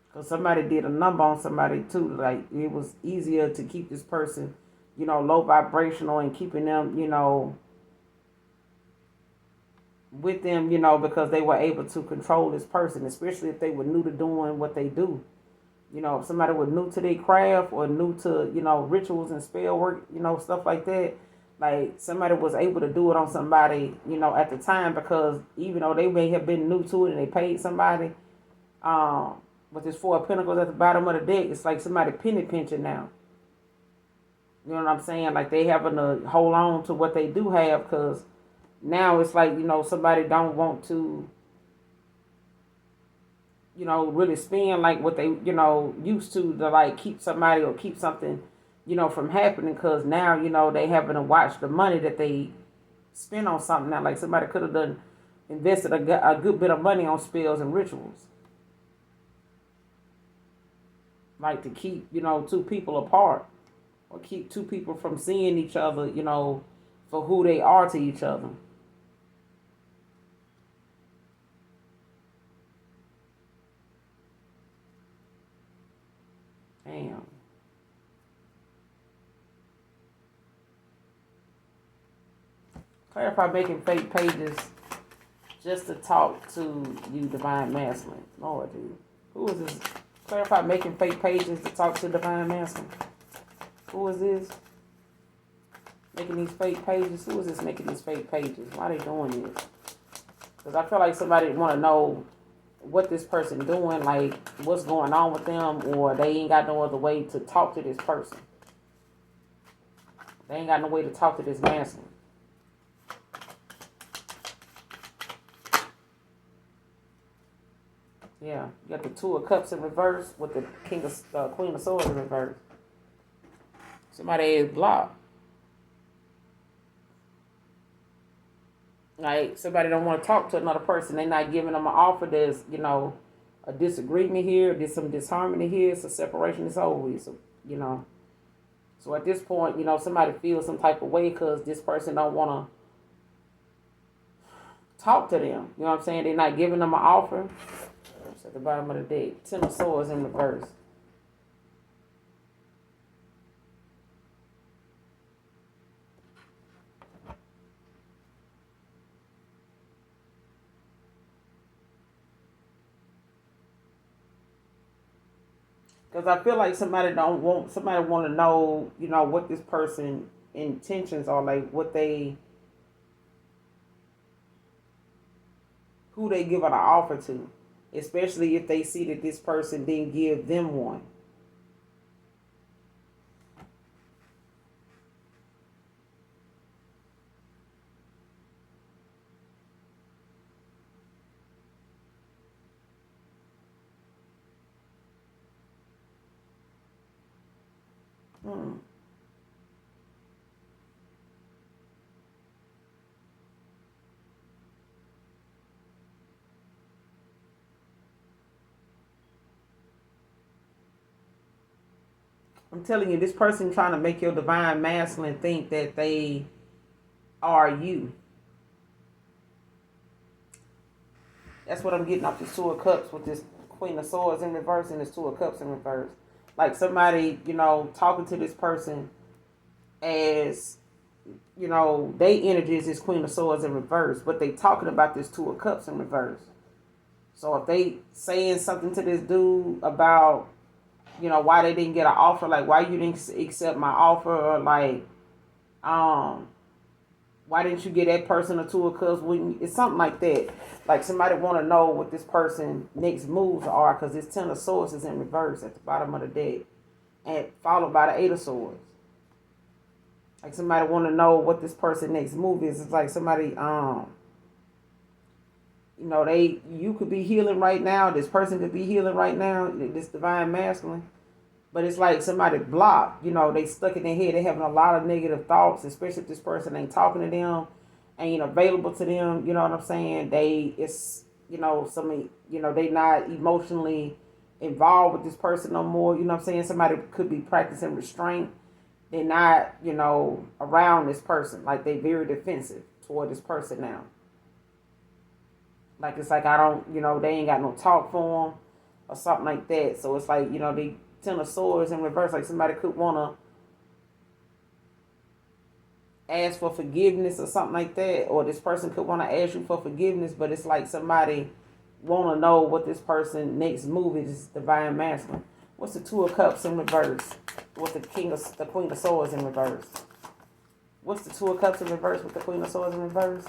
Because somebody did a number on somebody too. Like it was easier to keep this person, low vibrational and keeping them, with them, because they were able to control this person, especially if they were new to doing what they do. If somebody was new to their craft or new to, rituals and spell work, stuff like that, Like somebody was able to do it on somebody, at the time, because even though they may have been new to it and they paid somebody, um, with this Four of Pentacles at the bottom of the deck, it's like somebody penny pinching now. You know what I'm saying? Like they having to hold on to what they do have, because now it's like, somebody don't want to, really spend like what they, used to like keep somebody or keep something, from happening, because now, they having to watch the money that they spend on something now. Like somebody could have invested a good bit of money on spells and rituals. Like to keep, two people apart, or keep two people from seeing each other, for who they are to each other. Damn. Clarify making fake pages just to talk to you, Divine Masculine. Lord, dude. Who is this? Clarify making fake pages to talk to Divine Masculine. Who is this? Making these fake pages? Who is this making these fake pages? Why are they doing this? Because I feel like somebody want to know what this person doing, like what's going on with them, or they ain't got no other way to talk to this person. They ain't got no way to talk to this masculine. Yeah, you got the Two of Cups in reverse with the Queen of Swords in reverse. Somebody is blocked. Like somebody don't want to talk to another person. They're not giving them an offer. There's, a disagreement here. There's some disharmony here. It's a separation. It's over. So, So at this point, somebody feels some type of way because this person don't want to talk to them. You know what I'm saying? They're not giving them an offer. It's at the bottom of the deck. Ten of Swords in reverse. Because I feel like somebody want to know, what this person intentions are, like who they give an offer to, especially if they see that this person didn't give them one. I'm telling you, this person trying to make your Divine Masculine think that they are you. That's what I'm getting off this Two of Cups with this Queen of Swords in reverse and this Two of Cups in reverse. Like somebody, talking to this person as, they energy is this Queen of Swords in reverse, but they talking about this Two of Cups in reverse. So if they saying something to this dude about, why they didn't get an offer, like why you didn't accept my offer, or like, why didn't you get that person a Two of Cups? It's something like that. Like somebody want to know what this person next moves are, because this Ten of Swords is in reverse at the bottom of the deck, and followed by the Eight of Swords. Like somebody want to know what this person next move is. It's like somebody, you could be healing right now. This person could be healing right now. This Divine Masculine. But it's like somebody blocked. They stuck in their head. They having a lot of negative thoughts, especially if this person ain't talking to them, ain't available to them. You know what I'm saying? They not emotionally involved with this person no more. You know what I'm saying? Somebody could be practicing restraint. They're not, around this person. Like they very defensive toward this person now. Like it's like I don't, they ain't got no talk for them or something like that. So it's like, they Ten of Swords in reverse. Like somebody could want to ask for forgiveness or something like that. Or this person could want to ask you for forgiveness. But it's like somebody want to know what this person next move is. Divine Masculine. What's the Two of Cups in reverse? With the Queen of Swords in reverse? What's the Two of Cups in reverse with the Queen of Swords in reverse?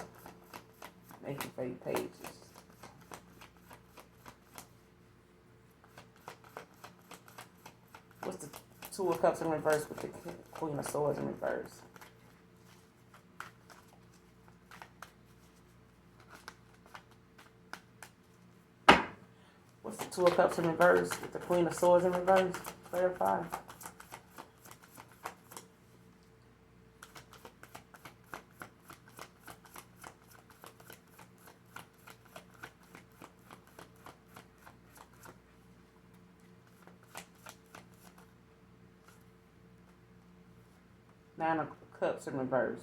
Making fake pages. What's the Two of Cups in reverse with the Queen of Swords in reverse? What's the Two of Cups in reverse with the Queen of Swords in reverse? Clarify. Nine of Cups in reverse.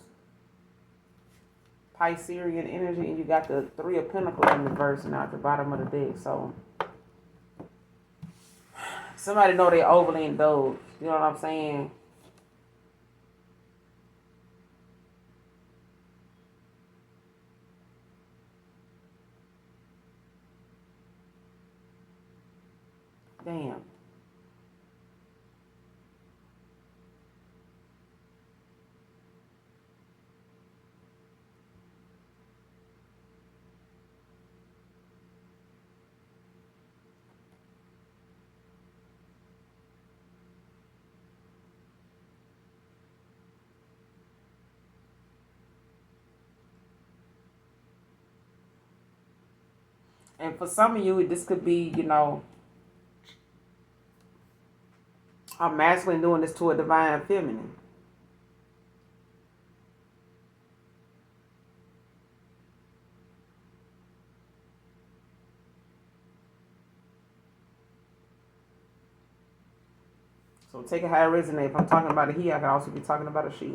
Piscean energy, and you got the Three of Pentacles in reverse now at the bottom of the deck. So somebody know they overly indulged. You know what I'm saying? Damn. And for some of you, this could be, you know, a masculine doing this to a divine feminine. So take it how it resonates. If I'm talking about a he, I can also be talking about a she.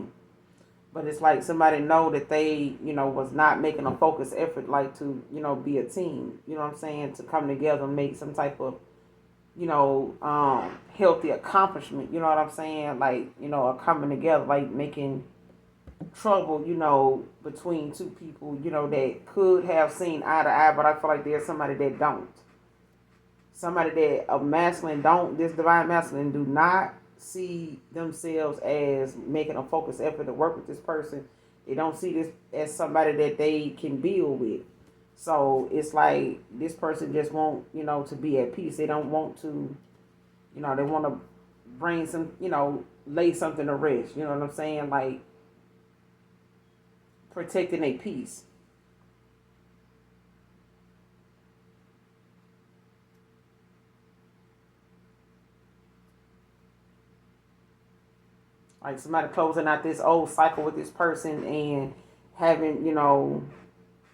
But it's like somebody know that they, you know, was not making a focused effort, like to, you know, be a team. You know what I'm saying? To come together and make some type of, you know, healthy accomplishment. You know what I'm saying? Like, you know, a coming together, like making trouble, you know, between two people, you know, that could have seen eye to eye, but I feel like there's somebody that don't. Somebody that a masculine don't, this divine masculine do not see themselves as making a focused effort to work with this person. They don't see this as somebody that they can build with. So it's like this person just want, you know, to be at peace. They don't want to, you know, they want to bring some, you know, lay something to rest. You know what I'm saying? Like protecting their peace. Like somebody closing out this old cycle with this person and having, you know,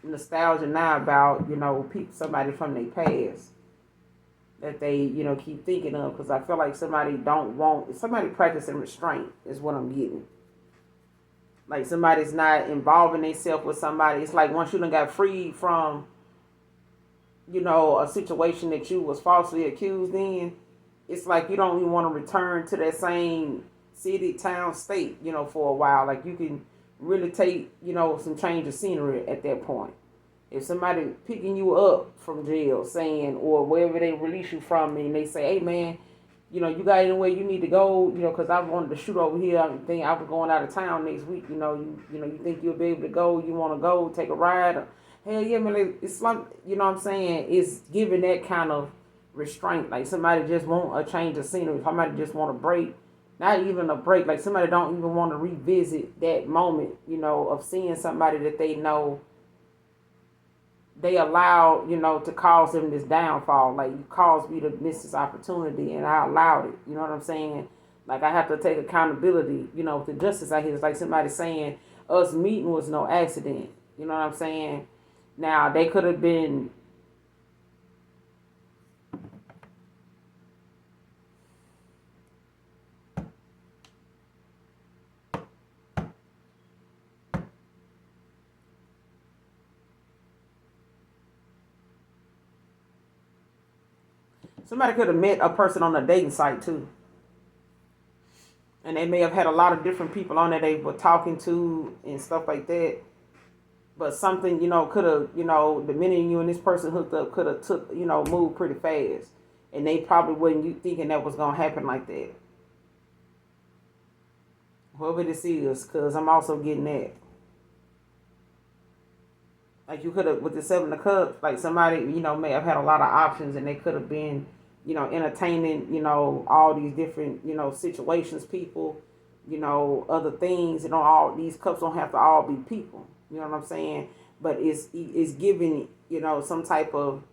nostalgia now about, you know, people, somebody from their past that they, you know, keep thinking of. Because I feel like somebody don't want, somebody practicing restraint is what I'm getting. Like somebody's not involving themselves with somebody. It's like once you done got freed from, you know, a situation that you was falsely accused in, it's like you don't even want to return to that same city, town, state, you know, for a while. Like you can really take, you know, some change of scenery at that point. If somebody picking you up from jail saying, or wherever they release you from, and they say, hey man, you know, you got anywhere you need to go, you know, because I wanted to shoot over here. I think I was going out of town next week. You know, you think you'll be able to go. You want to go, take a ride. Or, hell yeah, man. It's like, you know what I'm saying? It's giving that kind of restraint. Like somebody just want a change of scenery. Somebody just want a break. Not even a break. Like somebody don't even want to revisit that moment, you know, of seeing somebody that they know they allow, you know, to cause them this downfall. Like you caused me to miss this opportunity and I allowed it. You know what I'm saying? Like I have to take accountability, you know, the justice out here. It's like somebody saying us meeting was no accident. You know what I'm saying? Now they could have been, somebody could have met a person on a dating site too. And they may have had a lot of different people on there they were talking to and stuff like that. But something, you know, could have, you know, the minute you and this person hooked up could have took, you know, moved pretty fast. And they probably wasn't you thinking that was going to happen like that. Whoever this is, because I'm also getting that. Like you could have, with the Seven of Cups, like somebody, may have had a lot of options and they could have been, entertaining, all these different, situations, people, other things. All these cups don't have to all be people. You know what I'm saying? But it's giving, some type of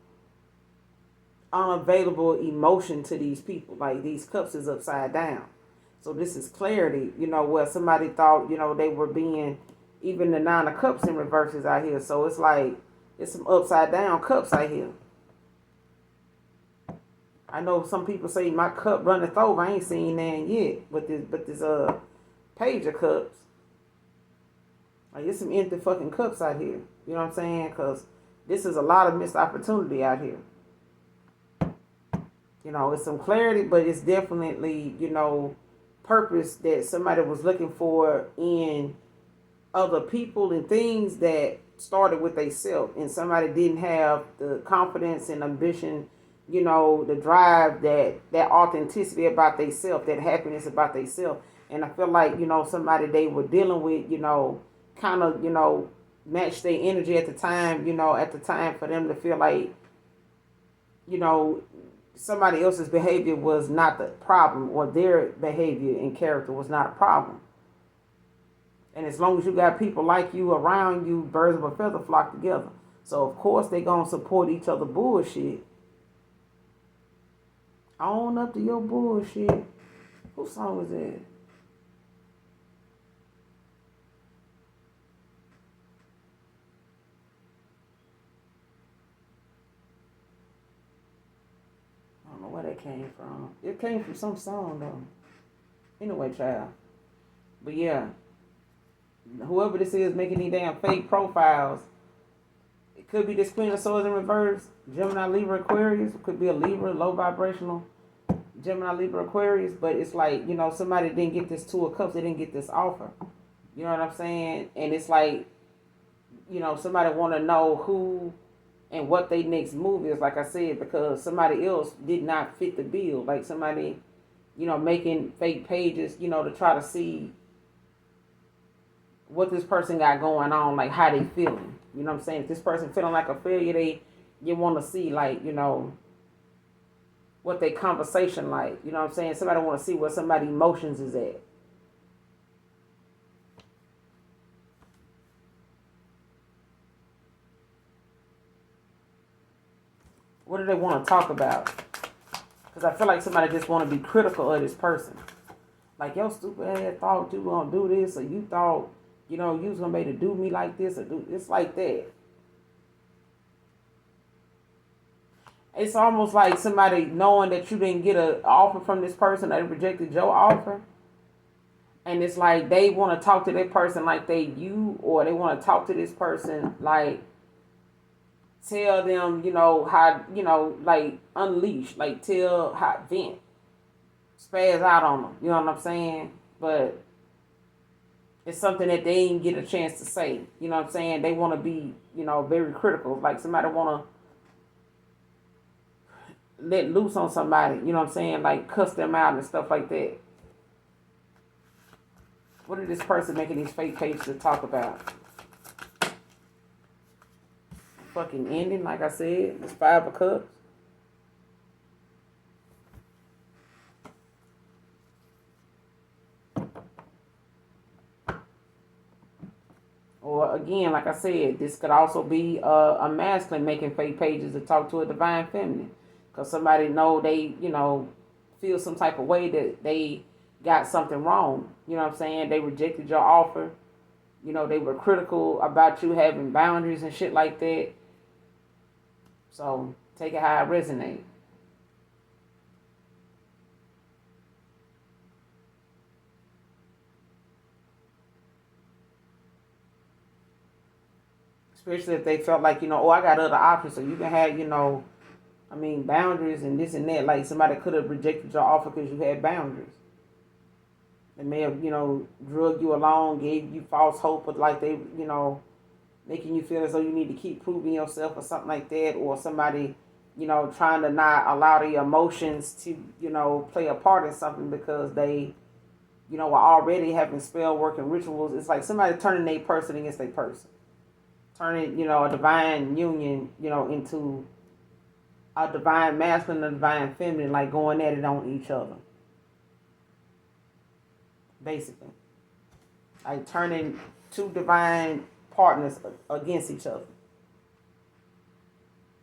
unavailable emotion to these people. Like these cups is upside down. So this is clarity, where somebody thought, they were being, even the Nine of Cups in reverses out here. So it's like, it's some upside down cups out here. I know some people say my cup runneth over. I ain't seen that yet. But this Page of Cups. Like, it's some empty fucking cups out here. You know what I'm saying? Because this is a lot of missed opportunity out here. It's some clarity, but it's definitely, purpose that somebody was looking for in other people and things that started with themselves, and somebody didn't have the confidence and ambition, the drive, that authenticity about themselves, that happiness about themselves. And I feel like, somebody they were dealing with, kind of, match their energy at the time, for them to feel like, somebody else's behavior was not the problem, or their behavior and character was not a problem. And as long as you got people like you around you, birds of a feather flock together. So, of course, they going to support each other bullshit. Own up to your bullshit. Whose song was that? I don't know where that came from. It came from some song, though. Anyway, child. But, yeah. Whoever this is making these damn fake profiles, it could be this Queen of Swords in reverse, Gemini, Libra, Aquarius. It could be a Libra, low vibrational Gemini, Libra, Aquarius. But it's like, somebody didn't get this Two of Cups. They didn't get this offer. You know what I'm saying? And it's like, somebody want to know who and what their next move is, like I said, because somebody else did not fit the bill. Like somebody, making fake pages, to try to see what this person got going on, like how they feeling. You know what I'm saying? If this person feeling like a failure, you want to see, like, what their conversation like. You know what I'm saying? Somebody want to see where somebody's emotions is at. What do they want to talk about? Because I feel like somebody just want to be critical of this person. Like, yo, stupid ass thought you gonna do this, or you thought, you was gonna be able to do me like this, or do it's like that. It's almost like somebody knowing that you didn't get an offer from this person, they rejected your offer. And it's like they want to talk to that person like they you, or they want to talk to this person like, tell them, how, like unleash, like tell how vent, spaz out on them. You know what I'm saying? But it's something that they didn't get a chance to say. You know what I'm saying? They want to be, very critical. Like somebody want to let loose on somebody. You know what I'm saying? Like cuss them out and stuff like that. What is this person making these fake pages to talk about? Fucking ending, like I said. It's Five of Cups. Or again, like I said, this could also be a masculine making fake pages to talk to a divine feminine. Because somebody know they, feel some type of way that they got something wrong. You know what I'm saying? They rejected your offer. They were critical about you having boundaries and shit like that. So take it how it resonates. Especially if they felt like, I got other options. So you can have, boundaries and this and that. Like somebody could have rejected your offer because you had boundaries. They may have, drug you along, gave you false hope, but like they, making you feel as though you need to keep proving yourself or something like that. Or somebody, trying to not allow the emotions to, play a part in something because they are already having spell work and rituals. It's like somebody turning their person against their person. Turning, a divine union, into a divine masculine and a divine feminine, like going at it on each other. Basically. Like turning two divine partners against each other.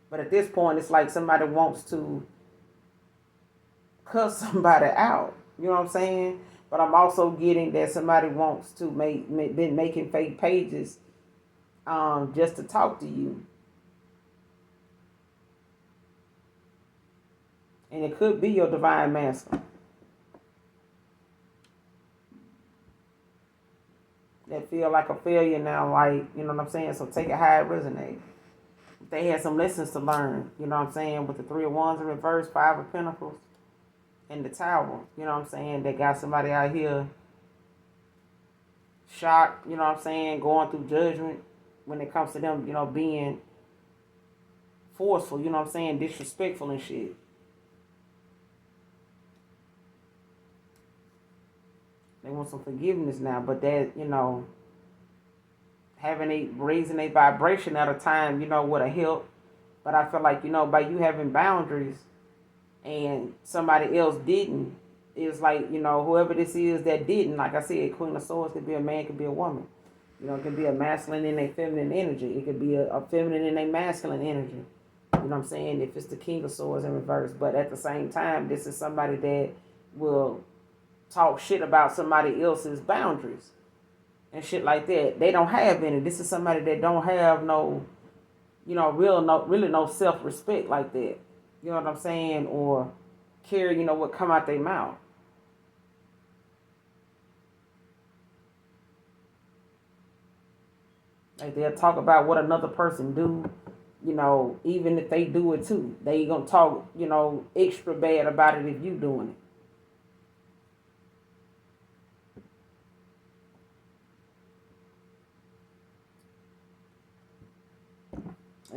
But at this point, it's like somebody wants to cuss somebody out. You know what I'm saying? But I'm also getting that somebody wants to been making fake pages just to talk to you. And it could be your divine masculine. That feel like a failure now, like, you know what I'm saying? So take it how it resonates. They had some lessons to learn, you know what I'm saying? With the 3 of Wands in reverse, 5 of Pentacles, and the Tower, you know what I'm saying? They got somebody out here shocked, you know what I'm saying? Going through judgment when it comes to them, being forceful, you know what I'm saying? Disrespectful and shit. They want some forgiveness now, but that, raising a vibration at a time, would have helped. But I feel like, by you having boundaries and somebody else didn't, it's like, whoever this is that didn't, like I said, Queen of Swords could be a man, could be a woman. It could be a masculine and a feminine energy. It could be a feminine and a masculine energy. You know what I'm saying? If it's the King of Swords in reverse. But at the same time, this is somebody that will talk shit about somebody else's boundaries and shit like that. They don't have any. This is somebody that don't have no, really no self-respect like that. You know what I'm saying? Or care, what come out their mouth. Like they'll talk about what another person do, even if they do it too. They gonna talk, extra bad about it if you doing it.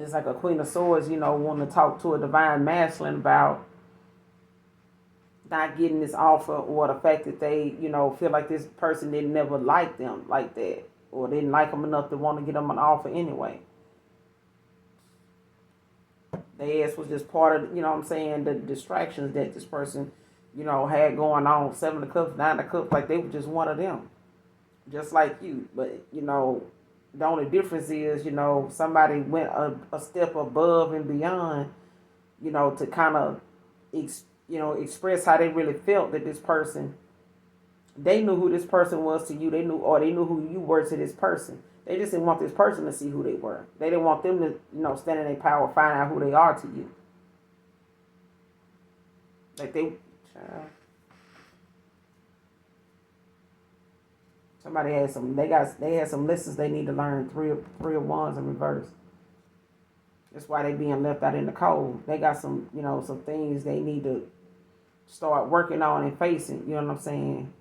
It's like a Queen of Swords, wanting to talk to a divine masculine about not getting this offer, or the fact that they, feel like this person didn't never like them like that, or didn't like them enough to want to get them an offer anyway. Their ass was just part of, what I'm saying, the distractions that this person, had going on. 7 of Cups, 9 of Cups, like they were just one of them. Just like you. But, the only difference is, somebody went a step above and beyond, to kind of, express how they really felt that this person, they knew who this person was to you. They knew who you were to this person. They just didn't want this person to see who they were. They didn't want them to, stand in their power, find out who they are to you. Like somebody had they had some lessons they need to learn. Three of Wands in reverse. That's why they being left out in the cold. They got some, some things they need to start working on and facing. You know what I'm saying?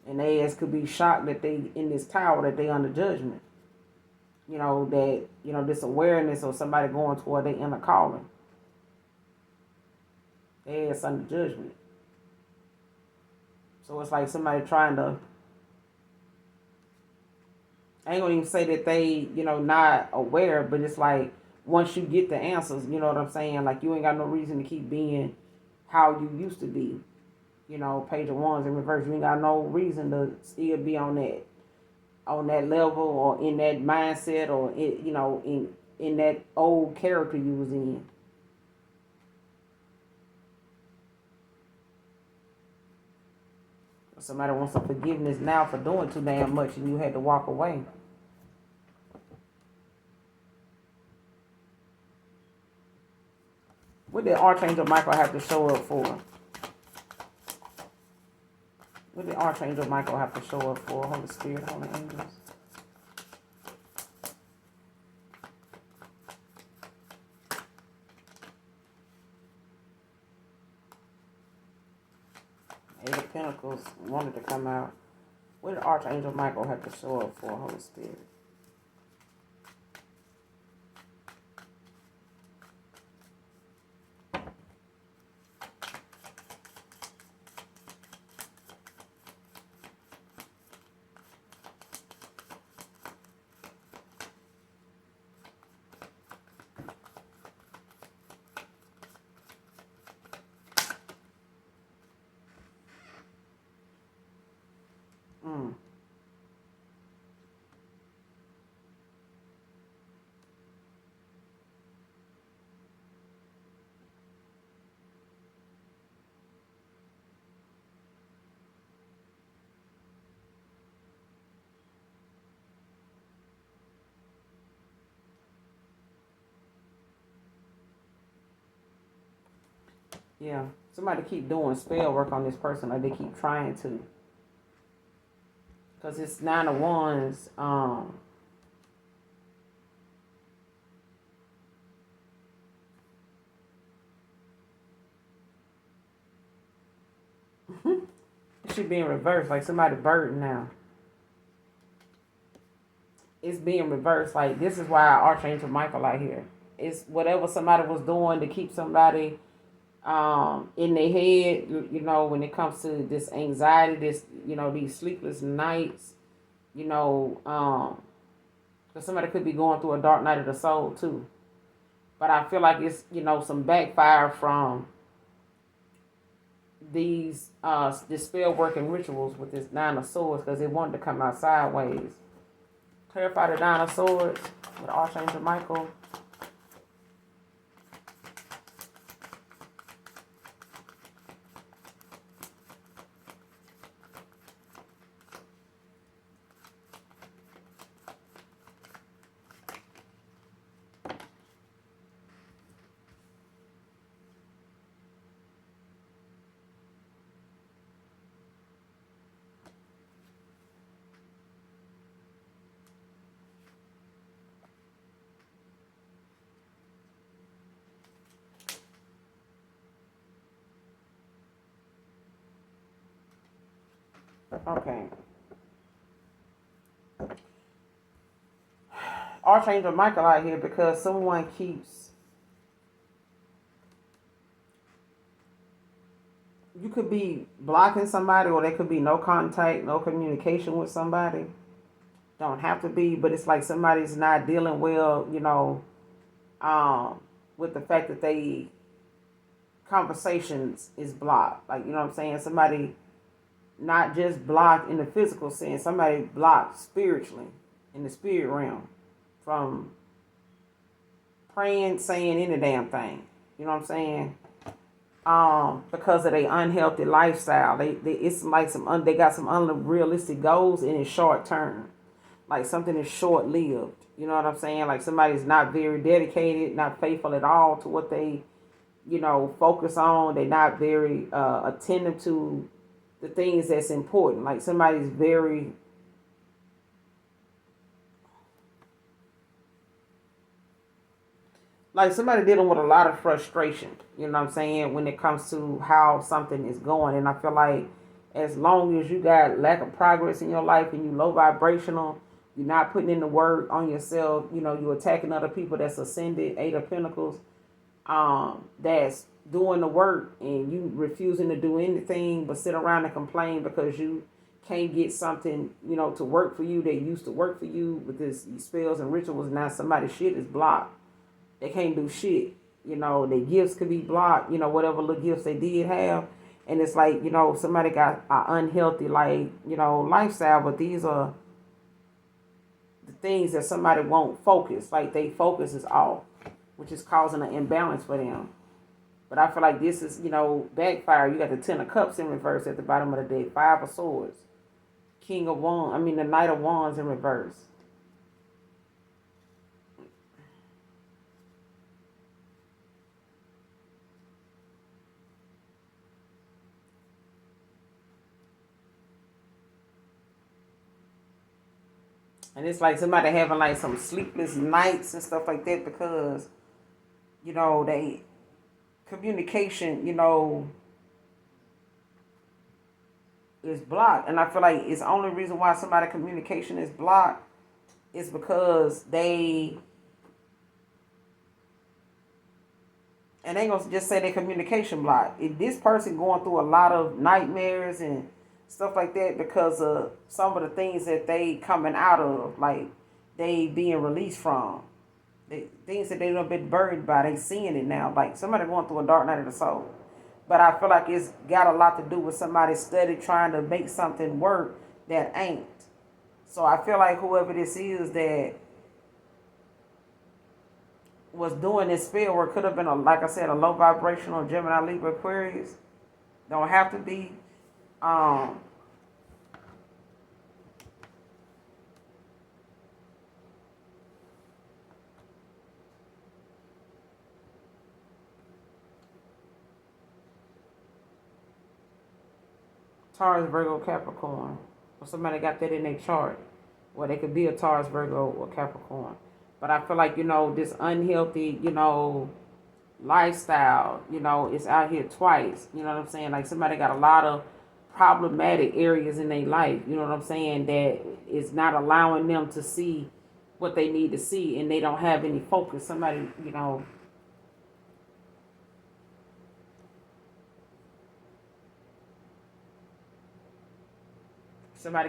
And they ass could be shocked that they in this tower, that they under judgment. That, this awareness of somebody going toward their inner calling. They ass under judgment. So it's like somebody trying to, I ain't gonna even say that they, not aware, but it's like once you get the answers, you know what I'm saying? Like you ain't got no reason to keep being how you used to be. Page of Wands in reverse. You ain't got no reason to still be on that level, or in that mindset, or in that old character you was in. Somebody wants some forgiveness now for doing too damn much, and you had to walk away. What did Archangel Michael have to show up for? What did Archangel Michael have to show up for? Holy Spirit, Holy Angels. Eight of Pentacles wanted to come out. What did Archangel Michael have to show up for, Holy Spirit? Yeah. Somebody keep doing spell work on this person, like they keep trying to. Because it's 9 of Wands. It should be in reverse, like somebody burdened now. It's being reversed. Like, this is why Archangel Michael out here. It's whatever somebody was doing to keep somebody in their head, when it comes to this anxiety, these sleepless nights, because somebody could be going through a dark night of the soul too. But I feel like it's, some backfire from these this spell working rituals with this 9 of Swords, because they wanted to come out sideways. Clarify the 9 of Swords with Archangel Michael. Okay. Archangel Michael out here because someone keeps. You could be blocking somebody, or there could be no contact, no communication with somebody. Don't have to be, but it's like somebody's not dealing well, with the fact that they conversations is blocked. Like, what I'm saying? Somebody not just blocked in the physical sense, somebody blocked spiritually, in the spirit realm, from praying, saying any damn thing. You know what I'm saying? Because of their unhealthy lifestyle. They it's like they got some unrealistic goals in a short term. Like something is short lived. You know what I'm saying? Like somebody's not very dedicated, not faithful at all to what they, focus on. They're not very attentive to the things that's important. Like somebody's very, like somebody dealing with a lot of frustration, you know what I'm saying, when it comes to how something is going. And I feel like as long as you got lack of progress in your life and you low vibrational, you're not putting in the work on yourself, you're attacking other people that's ascended, 8 of Pentacles, that's doing the work, and you refusing to do anything but sit around and complain because you can't get something, to work for you that used to work for you with these spells and rituals. Now somebody's shit is blocked. They can't do shit. Their gifts could be blocked, whatever little gifts they did have. And it's like, somebody got an unhealthy, like, lifestyle, but these are the things that somebody won't focus. Like, they focus is off, which is causing an imbalance for them. But I feel like this is, backfire. You got the 10 of Cups in reverse at the bottom of the deck. 5 of Swords. The Knight of Wands in reverse. And it's like somebody having like some sleepless nights and stuff like that because, they communication, is blocked. And I feel like it's the only reason why somebody communication is blocked is because they, and they ain't gonna just say their communication blocked. If this person going through a lot of nightmares and stuff like that because of some of the things that they coming out of, like they being released from. Things that they done been burdened by, they seeing it now. Like somebody going through a dark night of the soul. But I feel like it's got a lot to do with somebody steady trying to make something work that ain't. So I feel like whoever this is that was doing this spell work could have been, like I said, a low vibrational Gemini, Libra, Aquarius. Don't have to be. Um, Taurus, Virgo, Capricorn. Or somebody got that in their chart. Well, they could be a Taurus, Virgo, or Capricorn. But I feel like, this unhealthy, lifestyle, is out here twice. You know what I'm saying? Like somebody got a lot of problematic areas in their life, you know what I'm saying, that is not allowing them to see what they need to see, and they don't have any focus. Somebody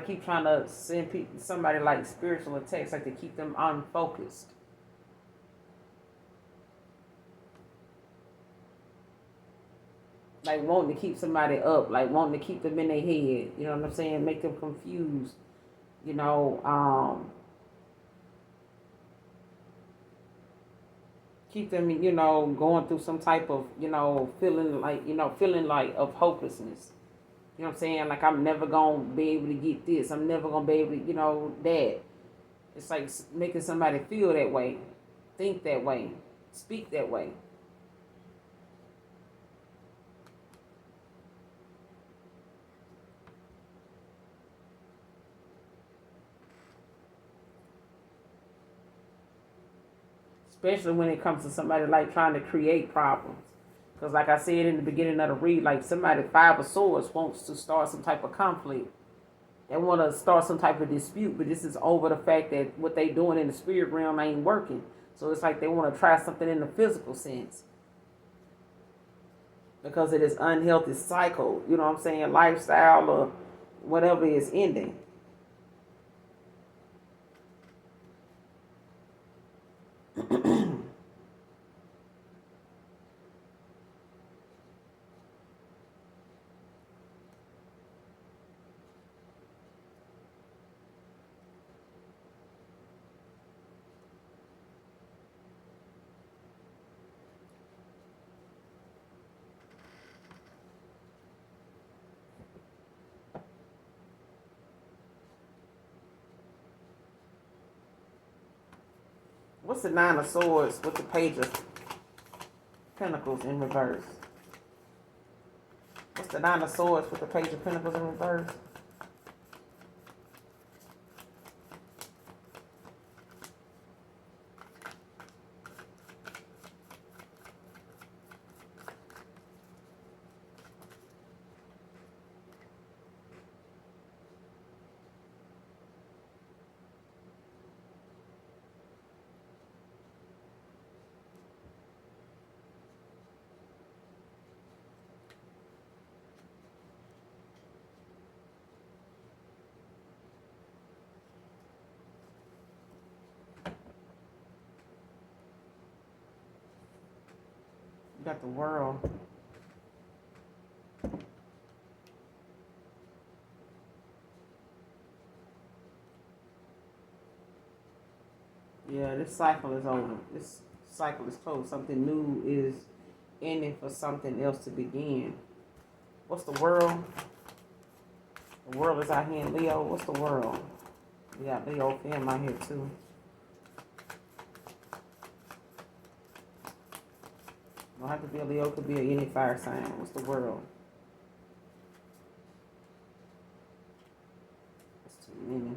keep trying to send people, somebody like spiritual attacks, like to keep them unfocused. Like wanting to keep somebody up, like wanting to keep them in their head. You know what I'm saying? Make them confused. You know, keep them, going through some type of, feeling like of hopelessness. You know what I'm saying? Like I'm never gonna be able to get this. I'm never gonna be able to, that. It's like making somebody feel that way, think that way, speak that way. Especially when it comes to somebody like trying to create problems. Because like I said in the beginning of the read, like somebody, Five of Swords, wants to start some type of conflict. They want to start some type of dispute, but this is over the fact that what they doing in the spirit realm ain't working. So it's like they want to try something in the physical sense. Because of this unhealthy cycle, you know what I'm saying, lifestyle or whatever is ending. What's the Nine of Swords with the Page of Pentacles in reverse? What's the Nine of Swords with the Page of Pentacles in reverse? You got the World. Yeah, this cycle is over. This cycle is closed. Something new is ending for something else to begin. What's the World? The World is out here in Leo. What's the World? We got Leo fam out here too. Don't have to be a Leo, could be any fire sign. What's the World? That's too many.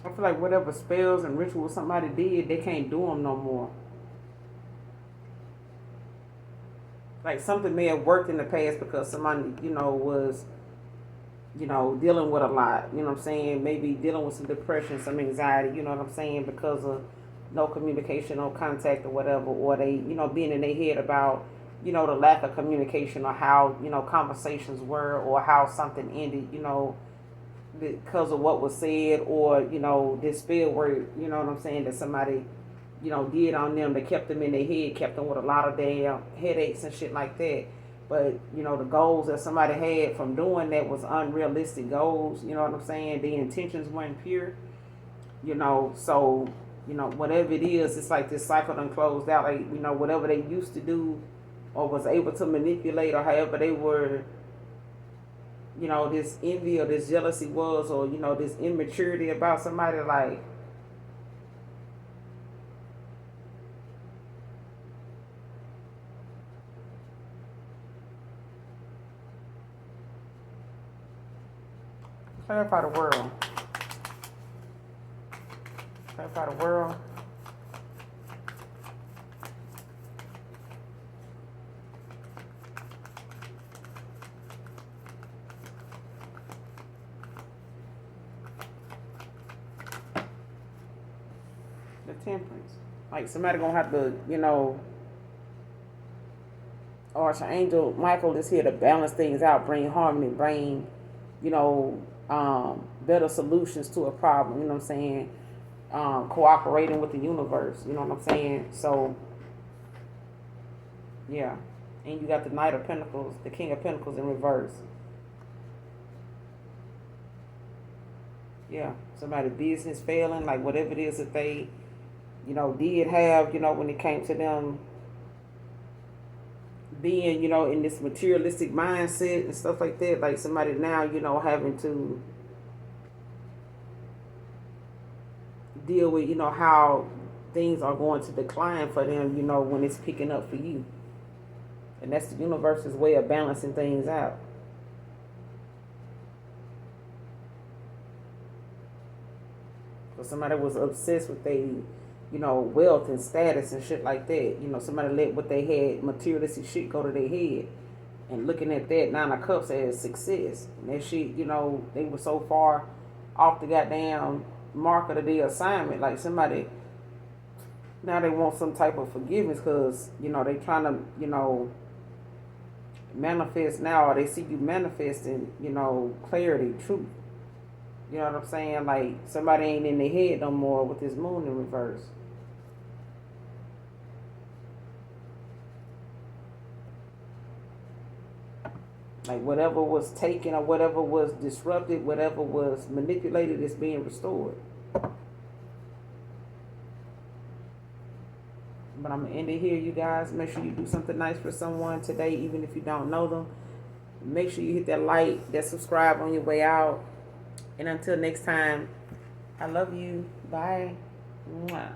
I feel like whatever spells and rituals somebody did, they can't do them no more. Like something may have worked in the past because somebody, was dealing with a lot, you know what I'm saying? Maybe dealing with some depression, some anxiety, you know what I'm saying? Because of no communication, no contact or whatever, or they, being in their head about, the lack of communication or how, conversations were or how something ended, because of what was said or, this spell word, you know what I'm saying, that somebody, did on them that kept them in their head, kept them with a lot of damn headaches and shit like that. But, the goals that somebody had from doing that was unrealistic goals, you know what I'm saying? The intentions weren't pure, so, whatever it is, it's like this cycle done closed out. Like, whatever they used to do or was able to manipulate or however they were, this envy or this jealousy was, or, this immaturity about somebody, like, clarify the world. Clarify the world. The temperance. Like somebody gonna have to, Archangel Michael is here to balance things out, bring harmony, bring, better solutions to a problem. You know what I'm saying? Cooperating with the universe. You know what I'm saying? So, yeah. And you got the Knight of Pentacles, the King of Pentacles in reverse. Yeah. Somebody business failing, like whatever it is that they, did have, when it came to them being, in this materialistic mindset and stuff like that. Like somebody now, having to deal with, how things are going to decline for them, when it's picking up for you. And that's the universe's way of balancing things out. So somebody was obsessed with their, wealth and status and shit like that. Somebody let what they had, materialistic shit, go to their head. And looking at that Nine of Cups as success. And that shit, they were so far off the goddamn mark of the assignment. Like somebody, now they want some type of forgiveness because, they trying to, manifest now, or they see you manifesting, clarity, truth. You know what I'm saying? Like somebody ain't in their head no more with this moon in reverse. Like whatever was taken or whatever was disrupted, whatever was manipulated is being restored. But I'm going to end it here, you guys. Make sure you do something nice for someone today, even if you don't know them. Make sure you hit that like, that subscribe on your way out. And until next time, I love you. Bye. Mwah.